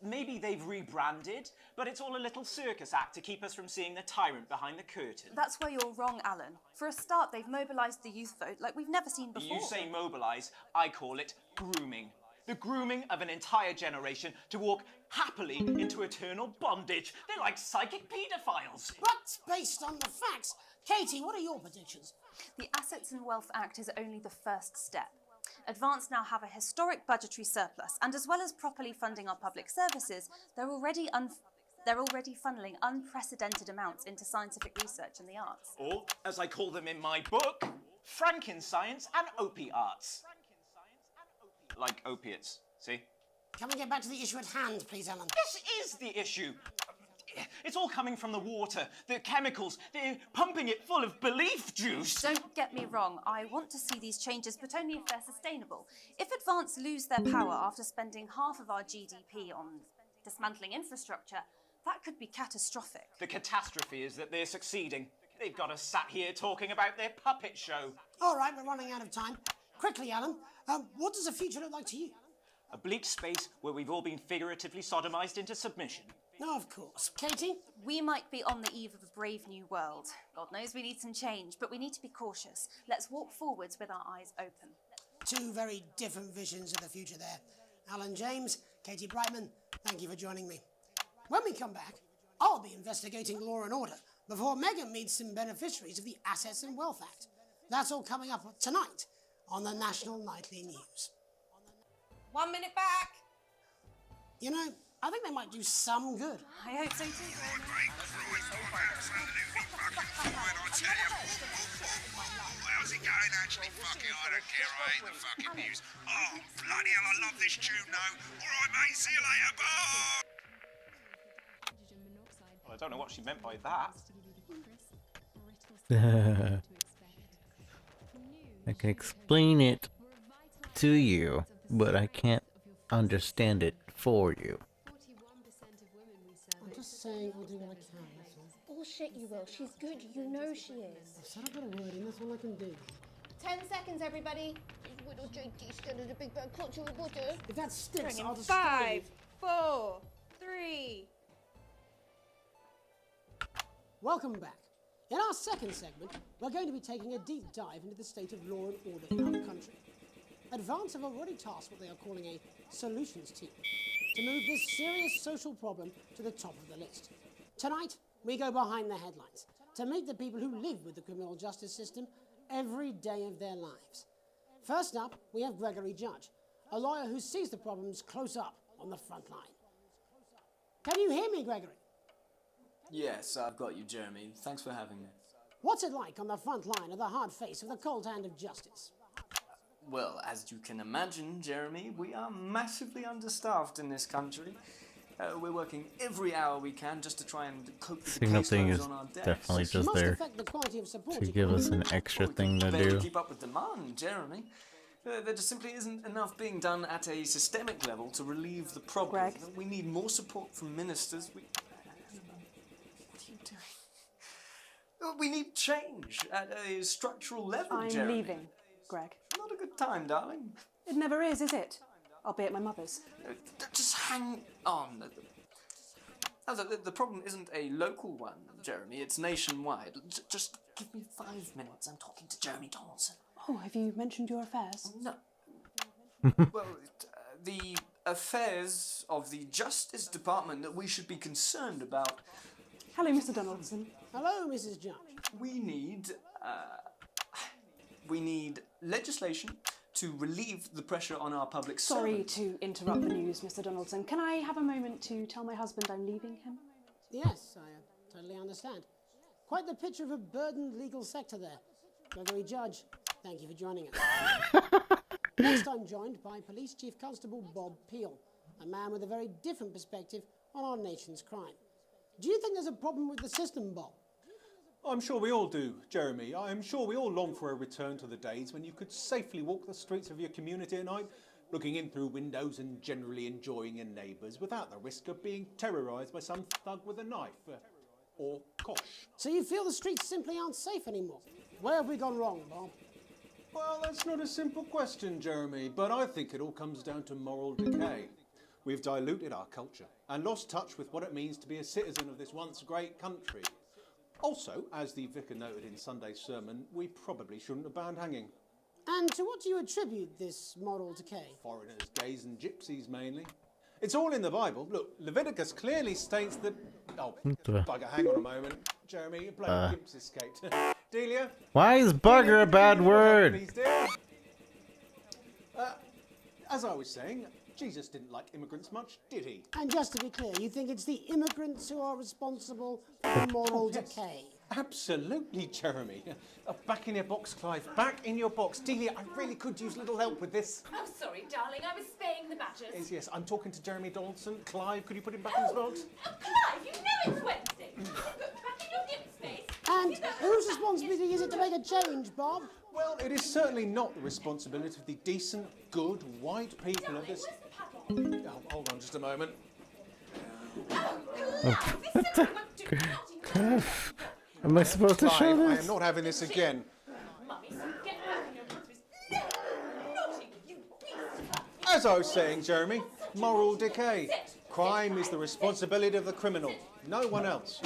S3: Maybe they've rebranded, but it's all a little circus act to keep us from seeing the tyrant behind the curtain.
S18: That's where you're wrong, Alan. For a start, they've mobilised the youth vote like we've never seen before.
S3: You say mobilise, I call it grooming. The grooming of an entire generation to walk happily into eternal bondage. They're like psychic paedophiles.
S7: But based on the facts, Katie, what are your predictions?
S18: The Assets and Wealth Act is only the first step. Advance now have a historic budgetary surplus, and as well as properly funding our public services, they're already funneling unprecedented amounts into scientific research and the arts.
S3: Or, as I call them in my book, Frankenscience and opiates. Like opiates, see?
S7: Can we get back to the issue at hand, please, Alan?
S3: This is the issue. It's all coming from the water, the chemicals. They're pumping it full of belief juice.
S18: Don't get me wrong, I want to see these changes, but only if they're sustainable. If Advance lose their power after spending half of our GDP on dismantling infrastructure, that could be catastrophic.
S3: The catastrophe is that they're succeeding. They've got us sat here talking about their puppet show.
S7: All right, we're running out of time. Quickly, Alan, what does the future look like to you?
S3: A bleak space where we've all been figuratively sodomized into submission.
S7: No, of course. Katie?
S18: We might be on the eve of a brave new world. God knows we need some change, but we need to be cautious. Let's walk forwards with our eyes open.
S7: Two very different visions of the future there. Alan James, Katie Brightman, thank you for joining me. When we come back, I'll be investigating law and order before Megan meets some beneficiaries of the Assets and Wealth Act. That's all coming up tonight on the National Nightly News.
S2: 1 minute back.
S7: You know, I think they might do some good.
S18: I hope so too.
S4: How's it going, actually? Fuck it, I don't care, I hate the fucking news. Oh, bloody hell, I love this tune, though. All right, mate, see you later, bye!
S3: Well, I don't know what she meant by that.
S1: I can explain it to you, but I can't understand it for you.
S7: I'm just saying I'll do what I can.
S15: Bullshit, you will. She's good. You know she is.
S7: I've said I've got a word in, that's all I can do.
S15: 10 seconds, everybody.
S7: If that sticks, I'll just
S2: 5, 4, 3.
S7: Welcome back. In our second segment, we're going to be taking a deep dive into the state of law and order in our country. Advance have already tasked what they are calling a solutions team to move this serious social problem to the top of the list. Tonight, we go behind the headlines to meet the people who live with the criminal justice system every day of their lives. First up, we have Gregory Judge, a lawyer who sees the problems close up on the front line. Can you hear me, Gregory?
S19: Yes, I've got you, Jeremy. Thanks for having me.
S7: What's it like on the front line of the hard face of the cold hand of justice?
S19: Well, as you can imagine, Jeremy, we are massively understaffed in this country. We're working every hour we can just to try and cope with the
S1: Signal thing
S19: caseloads
S1: is
S19: on our desks.
S1: definitely
S7: It
S1: just
S7: must
S1: there
S7: affect the quality of support
S1: to
S7: you
S1: give
S7: can
S1: us an
S7: provide.
S1: extra thing to
S19: Barely
S1: do.
S19: keep up with demand, Jeremy. There just simply isn't enough being done at a systemic level to relieve the problem.
S18: Greg?
S19: We need more support from ministers. What are you doing? We need change at a structural level,
S5: I'm
S19: Jeremy.
S5: leaving, Greg.
S19: Not a good time, darling.
S5: It never is it? I'll be at my mother's.
S19: Just hang on. The problem isn't a local one, Jeremy. It's nationwide. Just give me 5 minutes. I'm talking to Jeremy Donaldson.
S5: Oh, have you mentioned your affairs?
S19: No. Well, the affairs of the Justice Department that we should be concerned about.
S5: Hello, Mr. Donaldson.
S7: Hello, Mrs. Judge.
S19: We need legislation to relieve the pressure on our public
S5: Sorry
S19: servants.
S5: to interrupt the news, Mr. Donaldson. Can I have a moment to tell my husband I'm leaving him?
S7: Yes, I totally understand. Quite the picture of a burdened legal sector there. Gregory Judge, thank you for joining us. Next, I'm joined by Police Chief Constable Bob Peel, a man with a very different perspective on our nation's crime. Do you think there's a problem with the system, Bob?
S20: I'm sure we all do, Jeremy. I'm sure we all long for a return to the days when you could safely walk the streets of your community at night, looking in through windows and generally enjoying your neighbours without the risk of being terrorised by some thug with a knife. Or kosh.
S7: So you feel the streets simply aren't safe anymore? Where have we gone wrong, Bob?
S20: Well, that's not a simple question, Jeremy, but I think it all comes down to moral decay. We've diluted our culture and lost touch with what it means to be a citizen of this once great country. Also, as the vicar noted in Sunday's sermon, we probably shouldn't have banned hanging.
S7: And to what do you attribute this moral decay?
S20: Foreigners, gays and gypsies mainly. It's all in the Bible. Look, Leviticus clearly states that... Oh, bugger, hang on a moment. Jeremy, your bloody gimps escaped. Delia?
S1: Why is bugger a bad word?
S20: Please, dear. As I was saying, Jesus didn't like immigrants much, did he?
S7: And just to be clear, you think it's the immigrants who are responsible for the moral decay?
S20: Absolutely, Jeremy. Back in your box, Clive. Back in your box. Delia, I really could use a little help with this.
S6: Oh, sorry, darling. I was spaying the badgers.
S20: Yes, I'm talking to Jeremy Donaldson. Clive, could you put him back in his box?
S6: Oh, Clive, you know it's Wednesday. Back in your gimp space.
S7: And whose responsibility is it to make a change, Bob?
S20: Well, it is certainly not the responsibility of the decent, good, white people of this... Oh, hold on just a moment.
S1: Am I supposed to show
S20: Clive,
S1: this?
S20: I am not having this again. As I was saying, Jeremy, moral decay. Crime is the responsibility of the criminal, no one else.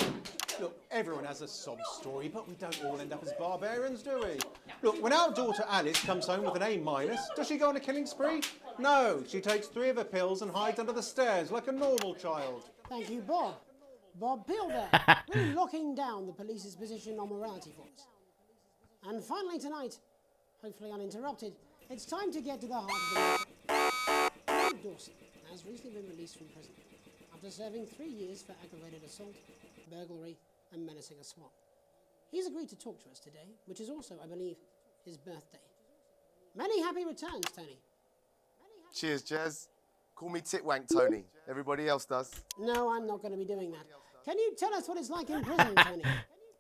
S20: Look, everyone has a sob story, but we don't all end up as barbarians, do we? Look, when our daughter Alice comes home with an A-, does she go on a killing spree? No, she takes 3 of her pills and hides under the stairs like a normal child.
S7: Thank you, Bob. Bob Peel there, really locking down the police's position on morality for us. And finally tonight, hopefully uninterrupted, it's time to get to the heart of the matter. David Dawson has recently been released from prison after serving 3 years for aggravated assault, burglary and menacing a swat. He's agreed to talk to us today, which is also, I believe, his birthday. Many happy returns, Tony.
S21: Cheers, Jez. Call me Titwank Tony. Everybody else does.
S7: No, I'm not going to be doing that. Can you tell us what it's like in prison, Tony?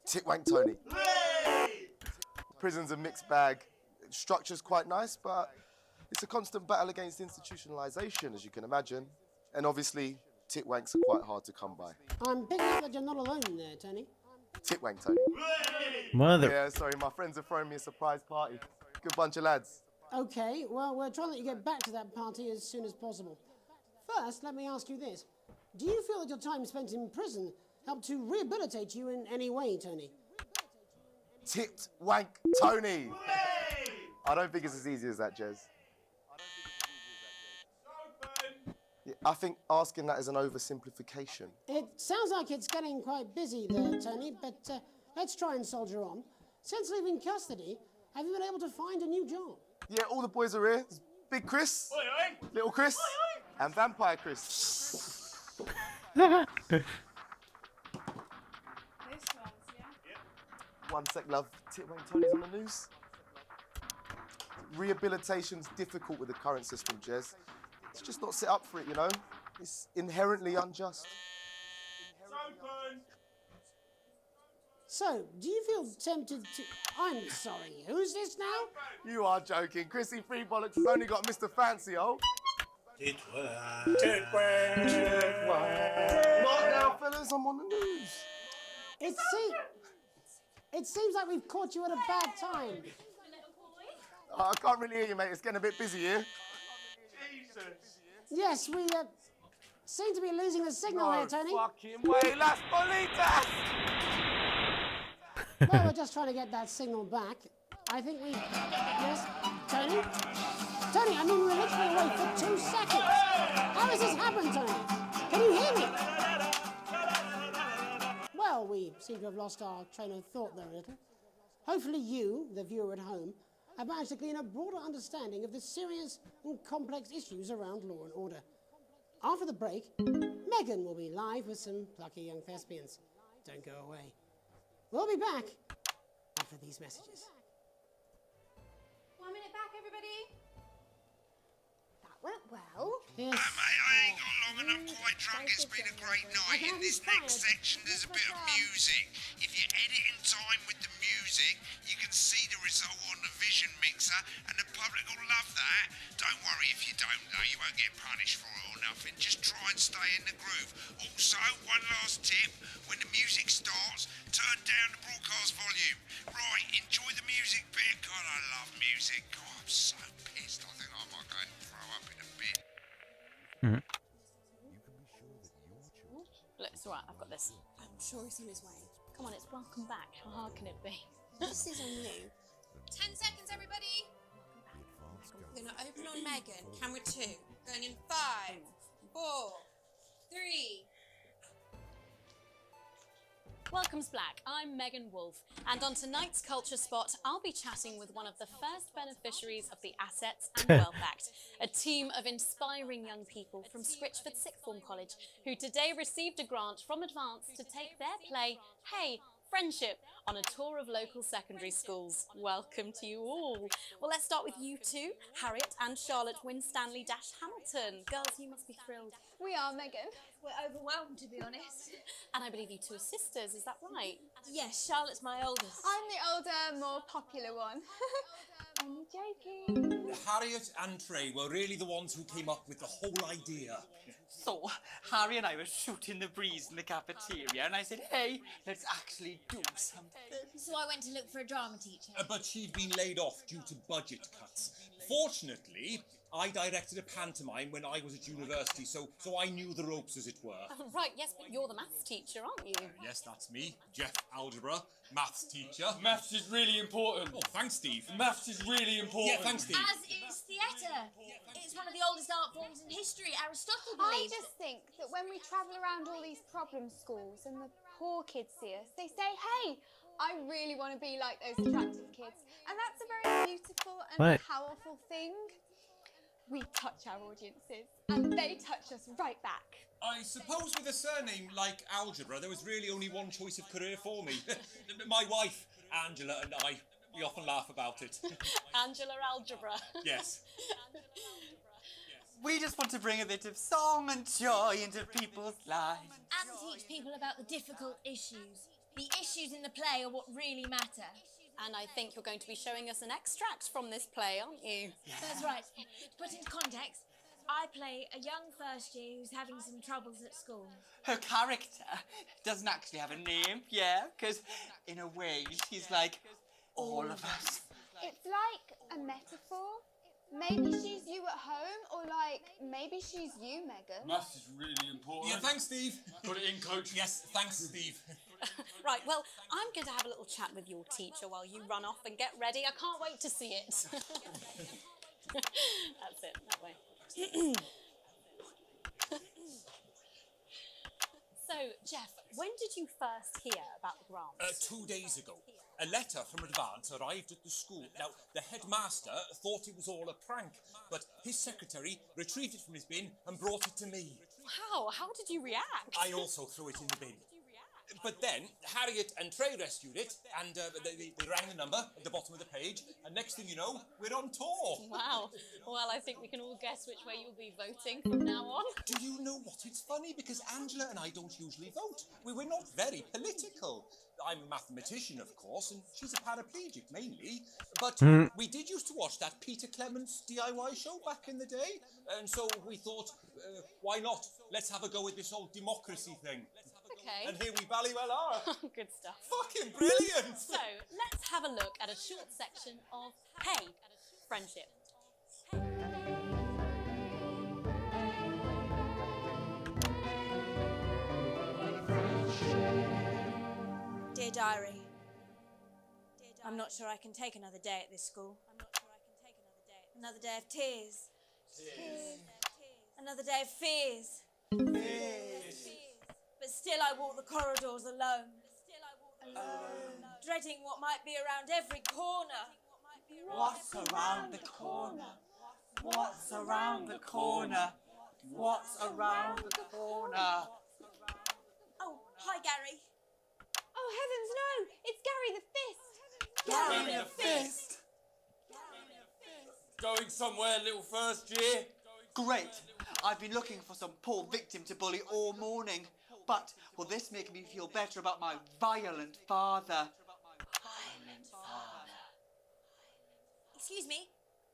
S21: Titwank Tony. Prison's a mixed bag. Structure's quite nice, but it's a constant battle against institutionalisation, as you can imagine. And obviously, titwanks are quite hard to come by.
S7: I'm picking up that you're not alone there, Tony.
S21: Titwank Tony.
S1: Mother.
S21: Yeah, sorry, my friends are throwing me a surprise party. Good bunch of lads.
S7: Okay, well, we're trying to let you get back to that party as soon as possible. First, let me ask you this. Do you feel that your time spent in prison helped to rehabilitate you in any way, Tony?
S21: Titwank Tony. I don't think it's as easy as that, Jez. Yeah, I think asking that is an oversimplification.
S7: It sounds like it's getting quite busy there, Tony, but let's try and soldier on. Since leaving custody, have you been able to find a new job?
S21: Yeah, all the boys are here. There's Big Chris, Little Chris, and Vampire Chris. One sec, love. Titwank Tony's on the news. Rehabilitation's difficult with the current system, Jez. It's just not set up for it, you know? It's inherently unjust.
S7: So, do you feel tempted to... I'm sorry, who's this now?
S21: You are joking. Chrissy Free Bollocks has only got Mr. Fancy, oh. Titwank. Not now, fellas, I'm on the news.
S7: It seems like we've caught you at a bad time.
S21: I can't really hear you, mate. It's getting a bit busy here.
S7: Yes, we seem to be losing the signal here, Tony.
S21: Fucking way, Las Bolitas!
S7: Well, we're just trying to get that signal back. I think we... Yes, Tony? Tony, I mean, we were literally away for 2 seconds. How has this happened, Tony? Can you hear me? Well, we seem to have lost our train of thought there a little. Hopefully you, the viewer at home, have managed to glean a broader understanding of the serious and complex issues around law and order. After the break, Megan will be live with some plucky young thespians. Don't go away. We'll be back after these messages.
S2: 1 minute back, everybody. That went well.
S7: Yes.
S4: I ain't got long and I'm quite drunk. It's been a great night. In this next section, there's a bit of music. If you edit in time with the music, you can see the result on the vision mixer, and the public will love that. Don't worry if you don't, though. You won't get punished for it or nothing. Just try and stay in the groove. Also, one last tip. When the music starts, turn down the broadcast volume. Right, enjoy the music bit. God, I love music. God, I'm so pissed. I think I might go and throw up in a bit.
S6: Look, it's alright, I've got this.
S17: I'm sure he's on his way.
S6: Come on, it's welcome back. How hard can it be?
S17: This is on you.
S2: 10 seconds, everybody. We're going to open on Megan. Camera 2. Going in 5, 4, 3.
S6: Welcome's Black. I'm Megan Wolf, and on tonight's Culture Spot, I'll be chatting with one of the first beneficiaries of the Assets and Wealth Act, a team of inspiring young people from Scritchford Sixth Form College, who today received a grant from Advance to take their play, Hey, Friendship, on a tour of local secondary schools. Welcome to you all. Well, let's start with you two, Harriet and Charlotte Winstanley-Hamilton. Girls, you must be thrilled.
S15: We are, Megan. We're overwhelmed, to be honest.
S6: And I believe you two are sisters, is that right?
S17: Yes, Charlotte's my oldest.
S15: I'm the older, more popular one. Only joking.
S9: Harriet and Trey were really the ones who came up with the whole idea.
S3: So, Harry and I were shooting the breeze in the cafeteria, and I said, hey, let's actually do something.
S17: So I went to look for a drama teacher.
S9: But she'd been laid off due to budget cuts. Fortunately, I directed a pantomime when I was at university, so I knew the ropes, as it were.
S6: Right, yes, but you're the maths teacher, aren't you?
S9: Yes, that's me, Jeff Algebra, maths teacher.
S22: Maths is really important.
S9: Oh, thanks, Steve.
S22: Maths is really important.
S9: Yeah, thanks, Steve.
S17: As is theatre. It's one of the oldest art forms in history. Aristotle
S15: I
S17: believed.
S15: just think that when we travel around all these problem schools and the poor kids see us, they say, hey, I really want to be like those attractive kids. And that's a very beautiful and powerful thing. We touch our audiences, and they touch us right back.
S9: I suppose with a surname like Algebra, there was really only one choice of career for me. My wife, Angela, and I, we often laugh about it.
S6: Angela Algebra.
S9: Yes.
S3: We just want to bring a bit of song and joy into people's lives.
S17: And teach people about the difficult issues. The issues in the play are what really matter.
S6: And I think you're going to be showing us an extract from this play, aren't you?
S17: That's right. To put into context, I play a young first year who's having some troubles at school.
S3: Her character doesn't actually have a name, yeah, because in a way she's like all of us.
S15: It's like a metaphor. Maybe she's you at home, or like, maybe she's you, Megan.
S22: Maths is really important.
S9: Yeah, thanks, Steve.
S22: Got it in, Coach.
S9: Yes, thanks, Steve.
S6: Right, well, I'm going to have a little chat with your teacher while you run off and get ready. I can't wait to see it. That's it, that way. So, Jeff, when did you first hear about the grant?
S9: 2 days ago. A letter from Advance arrived at the school. Now, the headmaster thought it was all a prank, but his secretary retrieved it from his bin and brought it to me.
S6: How? How did you react?
S9: I also threw it in the bin. But then, Harriet and Trey rescued it, and they rang the number at the bottom of the page, and next thing you know, we're on tour.
S6: Wow. Well, I think we can all guess which way you'll be voting from now on.
S9: Do you know what? It's funny, because Angela and I don't usually vote. We're not very political. I'm a mathematician, of course, and she's a paraplegic, mainly. But we did used to watch that Peter Clements DIY show back in the day, and so we thought, why not? Let's have a go with this whole democracy thing.
S6: Okay.
S9: And here we bally well are.
S6: Good stuff.
S9: Fucking brilliant!
S6: So, let's have a look at a short section of Hey, Friendship.
S17: Dear Diary, I'm not sure I can take another day at this school. Another day of tears. Another day of fears. But still I walk the corridors alone. Dreading what might be around every corner.
S3: What's around the corner? What's around the corner?
S11: What's around the corner?
S17: Oh, hi, Gary.
S15: Oh, heavens, no! It's Gary the Fist!
S9: Gary the Fist! Going somewhere, little first year?
S8: Great. I've been looking for some poor victim to bully all morning. But will this make me feel better about my violent father?
S17: Excuse me,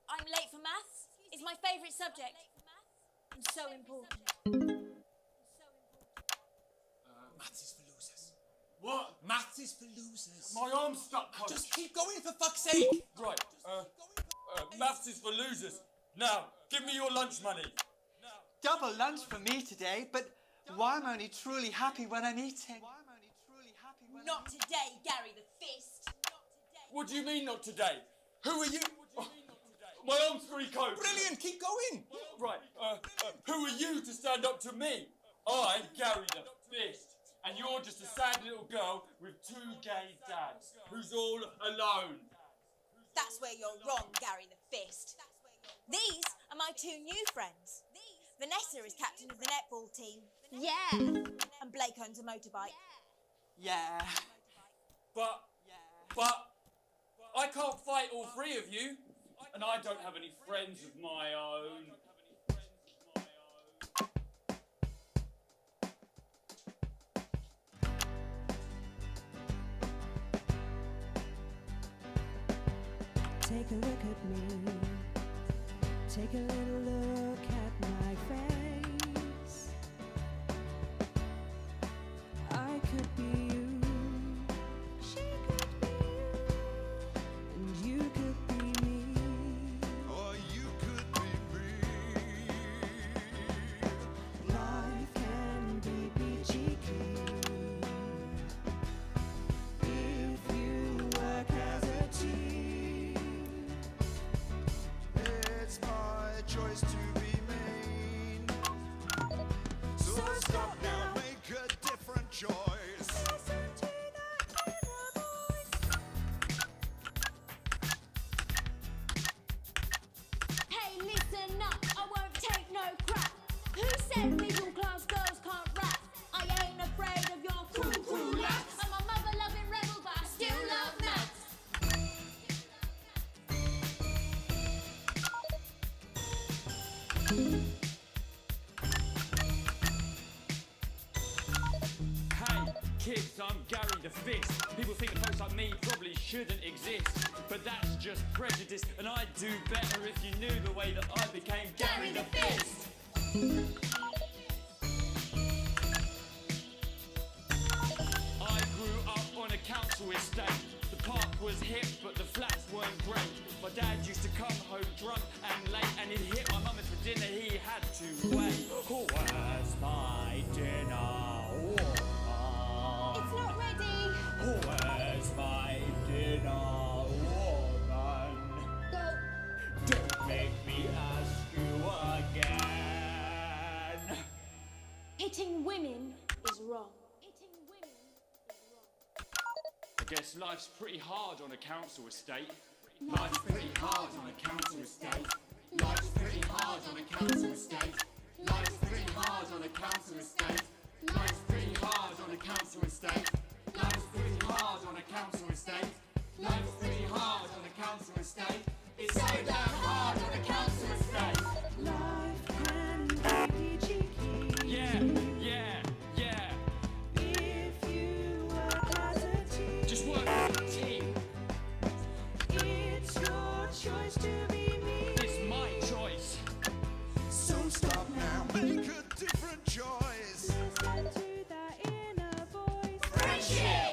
S17: I'm late for maths. It's my favourite subject. And so important.
S9: Maths is for losers. What? Maths is for losers.
S22: My arm's stuck, coach.
S9: Just keep going, for fuck's sake!
S22: Right, maths is for losers. Now, give me your lunch money.
S8: Double lunch for me today, but why am I only truly happy when I'm eating?
S17: Not today, Gary the Fist.
S22: What do you mean not today? Who are you? Oh, my arm's free, coach.
S9: Brilliant, keep going.
S22: Right, who are you to stand up to me? I'm Gary the Fist, and you're just a sad little girl with two gay dads who's all alone.
S17: That's where you're wrong, Gary the Fist. These are my two new friends. Vanessa is captain of the netball team.
S15: Yeah.
S17: And Blake owns a motorbike.
S8: Yeah.
S22: But I can't fight all three of you, and I don't have any friends of my own.
S5: Take a look at me. Take a little look at my face. I could be you. She could be you. And you could be me.
S4: Or you could be me.
S5: Life can be peachy keen if you work as a team.
S4: It's my choice to be mean. So stop now, make a different choice.
S17: Hey, listen up, I won't take no crap. Who said middle class girls can't rap? I ain't afraid of your cruel laps. I'm a mother-loving rebel, but I still love maths.
S22: Hey, kids, I'm Gary the Fist. People think folks like me probably shouldn't exist, but that's just prejudice, and I'd do better if you knew the way that I became Gary the Fist. I grew up on a council estate. The park was hip, but the flats weren't great. My dad used to come home drunk and late, and he'd hit my mum, and for dinner he had to wait. Oh, where's my dinner, woman?
S15: It's not ready.
S22: Oh, where's my dinner, woman?
S15: Go.
S22: Don't make me ask you again.
S15: Hitting women is wrong.
S22: I guess life's pretty hard on a council estate. Life's pretty hard on a council estate. Life's pretty hard on a council estate. Life's pretty hard on a council estate. Life's pretty hard on a council estate. Life's pretty hard on a council estate. Life's pretty hard on a council estate. It's so damn hard on a council estate.
S5: Life can be peachy keen.
S22: Yeah.
S5: If you work as a team.
S22: Just work as a team.
S5: It's your choice to be me.
S22: It's my choice.
S4: So stop now, make a different choice.
S5: Listen to that inner voice.
S22: Friendship!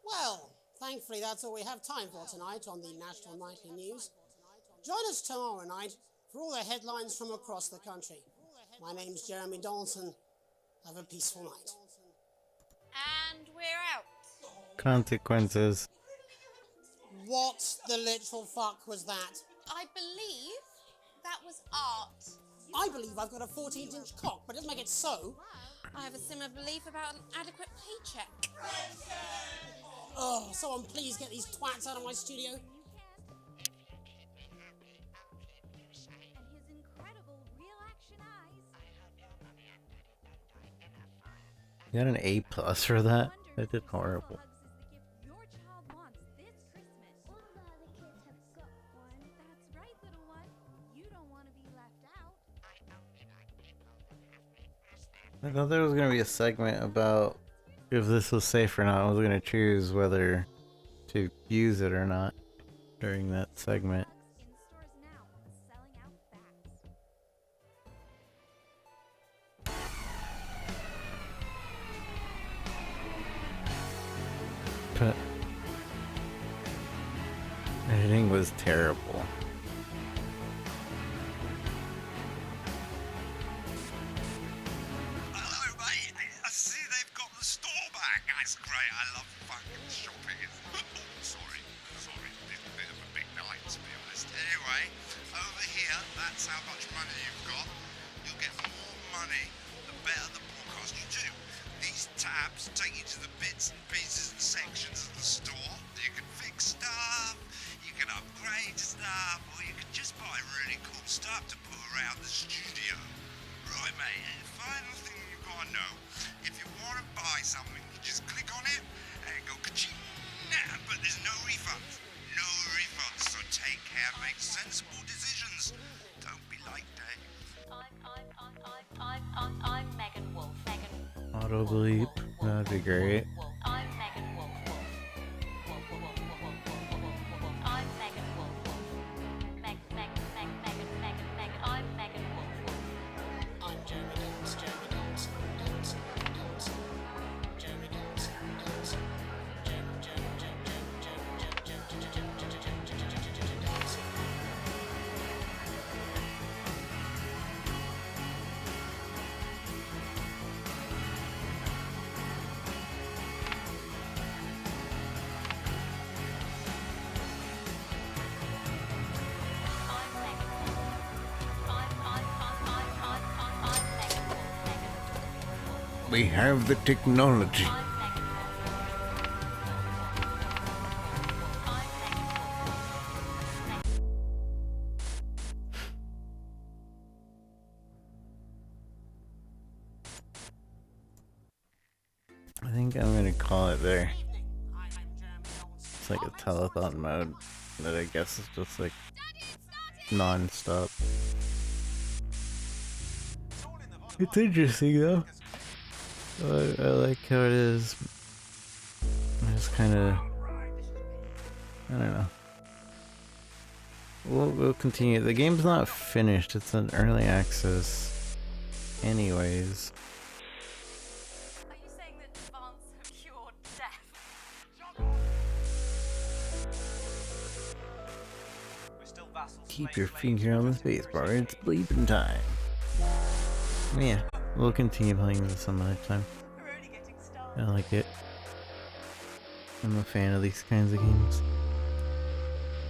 S7: Well, thankfully that's all we have time for tonight on the National Nightly News. Join us tomorrow night for all the headlines from across the country. My name's Jeremy Donaldson. Have a peaceful night.
S2: And we're out.
S1: Consequences.
S7: What the literal fuck was that?
S2: I believe that was art.
S7: I believe I've got a 14-inch cock, but it doesn't make it so.
S2: I have a similar belief about an adequate paycheck.
S7: Oh, someone please get these twats out of my studio.
S17: And his incredible real-action eyes.
S1: You got an A plus for that? That did horrible.
S17: Your child wants this Christmas. All the other kids have got one. That's right, little one. You don't want to be left out.
S1: I thought there was gonna be a segment about if this was safe or not. I was gonna choose whether to use it or not during that segment. But editing was terrible.
S4: Hello, mate. I see they've got the store back. That's great. I love fucking shopping. Sorry. It's a bit of a big night, to be honest. Anyway, over here, that's how much money you've got. You'll get more money the better the podcast you do. These tabs take you to the bits and pieces and sections of the store. You can fix stuff, you can upgrade stuff, or you can just buy really cool stuff to put around the studio. Right, mate, and the final thing you've got to know, if you want to buy something, you just click on it and go ka-ching. But there's no refunds. No refunds, so take care, make sensible decisions. Don't be like Dave.
S18: I'm Megan Wolf.
S1: Auto bleep. That'd be great.
S18: I'm Megan Wolf. I'm Megan Wolf. Megan. I'm Megan Wolf.
S7: I'm Jeremy Dance.
S1: We have the technology. I think I'm gonna call it there. It's like a telethon mode that I guess is just like non-stop. It's interesting though. I like how it is. It's kind of, I don't know. We'll continue. The game's not finished. It's an early access, anyways.
S18: Are you saying that Advance have cured death?
S3: We're still vassals.
S1: Keep your finger on the spacebar. It's bleeping time. Yeah, we'll continue playing this some other time. I like it. I'm a fan of these kinds of games.